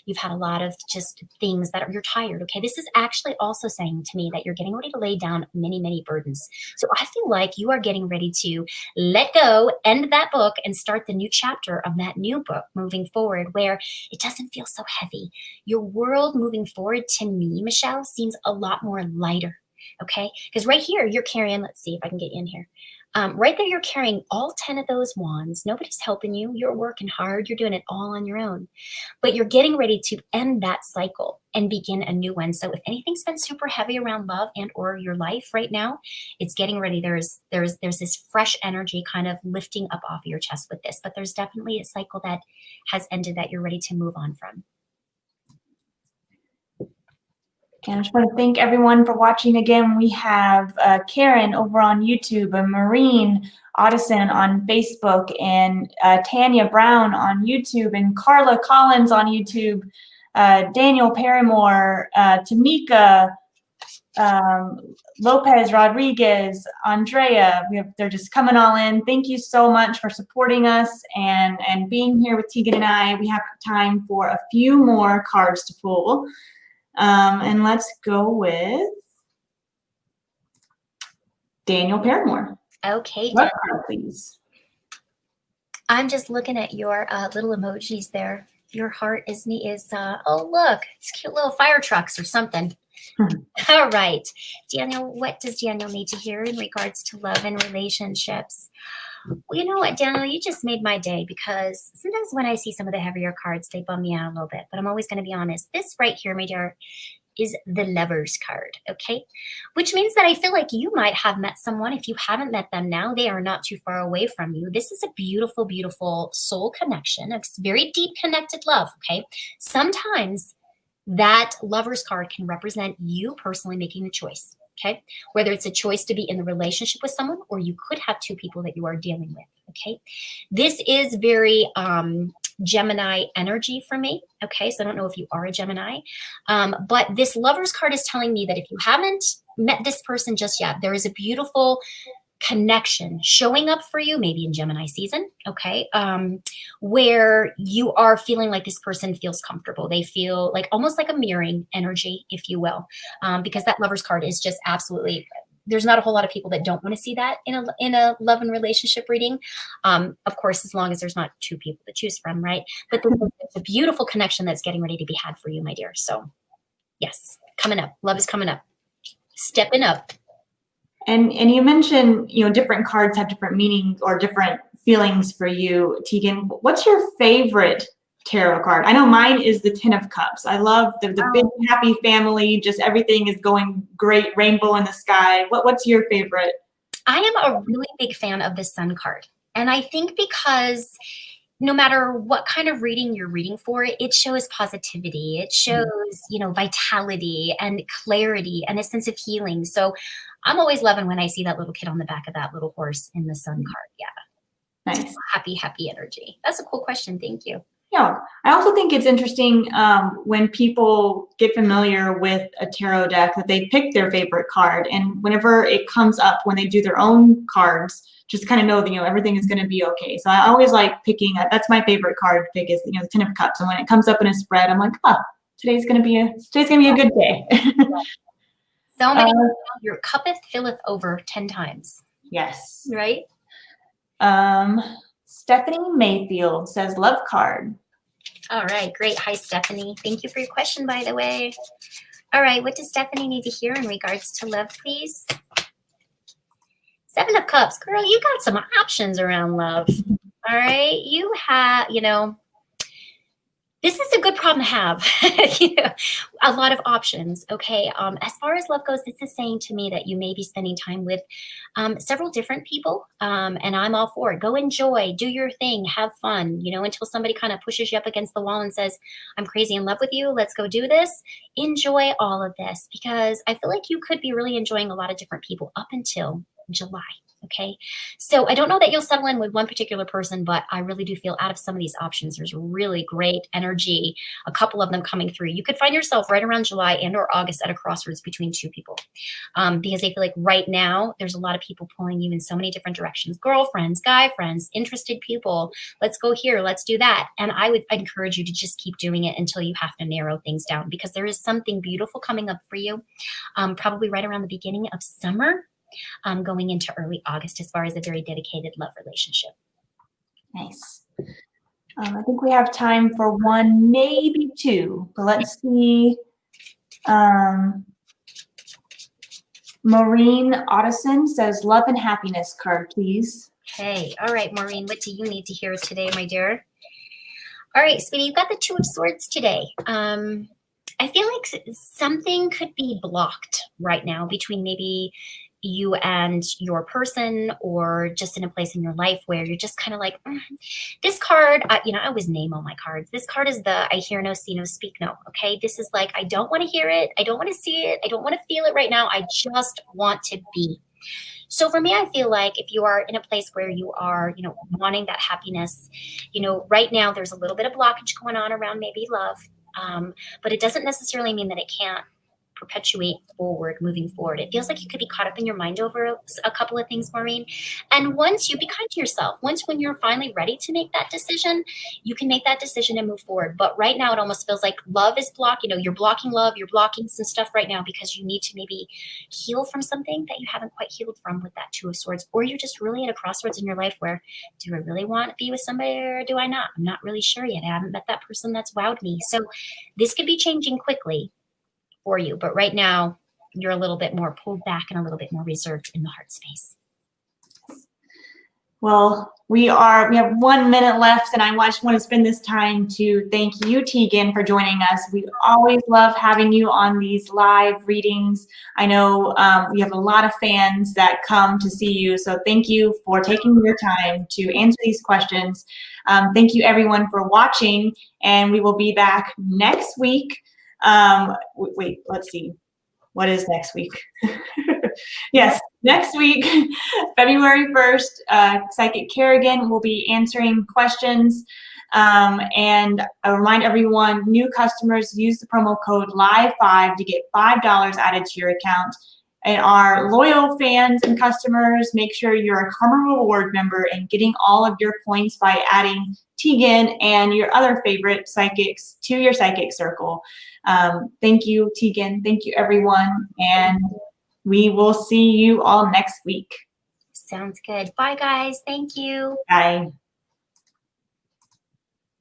You've had a lot of just things that you're tired. Okay. This is actually also saying to me that you're getting ready to lay down many, many burdens. So I feel like you are getting ready to let go, end that book, and start the new chapter of that new book moving forward, where it doesn't feel so heavy. Your world moving forward to me, Michelle, seems a lot more lighter. Okay. Because right here you're carrying, let's see if I can get you in here. Right there, you're carrying all 10 of those wands. Nobody's helping you. You're working hard. You're doing it all on your own. But you're getting ready to end that cycle and begin a new one. So if anything's been super heavy around love and or your life right now, it's getting ready. There's this fresh energy kind of lifting up off of your chest with this. But there's definitely a cycle that has ended that you're ready to move on from. And I just want to thank everyone for watching again. We have Karen over on YouTube, and Maureen Addison on Facebook, and Tanya Brown on YouTube, and Carla Collins on YouTube, Daniel Paramore, Tamika, Lopez Rodriguez, Andrea. They're just coming all in. Thank you so much for supporting us and being here with Teagan and I. We have time for a few more cards to pull. And let's go with Daniel Paramore. Okay, Love card, please. I'm just looking at your little emojis there. Your heart is oh look, it's cute little fire trucks or something. All right, Daniel, what does Daniel need to hear in regards to love and relationships? Well, you know what, Daniel, you just made my day, because sometimes when I see some of the heavier cards, they bum me out a little bit, but I'm always going to be honest. This right here, my dear, is the Lovers card, okay? Which means that I feel like you might have met someone. If you haven't met them now, they are not too far away from you. This is a beautiful, beautiful soul connection, a very deep connected love, okay? Sometimes that Lovers card can represent you personally making a choice, okay? Whether it's a choice to be in the relationship with someone, or you could have two people that you are dealing with, okay? This is very Gemini energy for me, okay? So I don't know if you are a Gemini, but this Lovers card is telling me that if you haven't met this person just yet, there is a beautiful connection showing up for you, maybe in Gemini season, okay, where you are feeling like this person feels comfortable. They feel like almost like a mirroring energy, if you will, because that Lovers card is just absolutely, there's not a whole lot of people that don't want to see that in a love and relationship reading. Of course, as long as there's not two people to choose from, right? But there's a beautiful connection that's getting ready to be had for you, my dear. So yes, coming up. Love is coming up. Stepping up. And you mentioned, different cards have different meanings or different feelings for you, Teagan. What's your favorite tarot card? I know mine is the Ten of Cups. I love the big happy family, just everything is going great, rainbow in the sky. What's your favorite? I am a really big fan of the Sun card. And I think because no matter what kind of reading you're reading for, it shows positivity. It shows, vitality and clarity and a sense of healing. So I'm always loving when I see that little kid on the back of that little horse in the Sun card. Yeah. Nice. Happy, happy energy. That's a cool question. Thank you. Yeah. I also think it's interesting when people get familiar with a tarot deck that they pick their favorite card. And whenever it comes up, when they do their own cards, just kind of know that, everything is going to be okay. So I always like picking, that's my favorite card to pick is, the Ten of Cups. And when it comes up in a spread, I'm like, today's going to be a good day. So many, your cuppeth filleth over 10 times. Yes. Right? Stephanie Mayfield says love card. All right, great. Hi, Stephanie. Thank you for your question, by the way. All right, what does Stephanie need to hear in regards to love, please? Seven of Cups. Girl, you got some options around love. All right, you have, this is a good problem to have. A lot of options. Okay. As far as love goes, this is saying to me that you may be spending time with several different people, and I'm all for it. Go enjoy, do your thing, have fun. Until somebody kind of pushes you up against the wall and says, "I'm crazy in love with you. Let's go do this." Enjoy all of this because I feel like you could be really enjoying a lot of different people up until July. Okay. So I don't know that you'll settle in with one particular person, but I really do feel out of some of these options, there's really great energy, a couple of them coming through. You could find yourself right around July and or August at a crossroads between two people because I feel like right now there's a lot of people pulling you in so many different directions, girlfriends, guy friends, interested people. Let's go here. Let's do that. And I'd encourage you to just keep doing it until you have to narrow things down because there is something beautiful coming up for you, probably right around the beginning of summer. Going into early August as far as a very dedicated love relationship. Nice. I think we have time for one, maybe two, but let's see. Maureen Otteson says love and happiness card, please. Okay. All right, Maureen, what do you need to hear today, my dear? All right, sweetie, you've got the Two of Swords today. I feel like something could be blocked right now between maybe you and your person or just in a place in your life where you're just kind of like, this card, I always name all my cards. This card is the I hear no, see no, speak no. Okay. This is like, I don't want to hear it. I don't want to see it. I don't want to feel it right now. I just want to be. So for me, I feel like if you are in a place where you are, wanting that happiness, right now there's a little bit of blockage going on around maybe love. But it doesn't necessarily mean that it can't perpetuate moving forward. It feels like you could be caught up in your mind over a couple of things, Maureen. And once you be kind to yourself, when you're finally ready to make that decision, you can make that decision and move forward. But right now it almost feels like love is blocked. You're blocking love, you're blocking some stuff right now because you need to maybe heal from something that you haven't quite healed from with that Two of Swords, or you're just really at a crossroads in your life where, do I really want to be with somebody or do I not? I'm not really sure yet. I haven't met that person that's wowed me. So this could be changing quickly for you, but right now you're a little bit more pulled back and a little bit more reserved in the heart space. Well, we have 1 minute left, and I just want to spend this time to thank you, Teagan, for joining us. We always love having you on these live readings. I know you have a lot of fans that come to see you, so thank you for taking your time to answer these questions. Thank you, everyone, for watching, and we will be back next week. Wait, let's see. What is next week? Yes, next week, February 1st, Psychic Kerrigan will be answering questions. And I remind everyone, new customers use the promo code LIVE5 to get $5 added to your account. And our loyal fans and customers, make sure you're a Karma Reward member and getting all of your points by adding Teagan and your other favorite psychics to your psychic circle. Thank you, Teagan. Thank you, everyone. And we will see you all next week. Sounds good. Bye, guys. Thank you. Bye.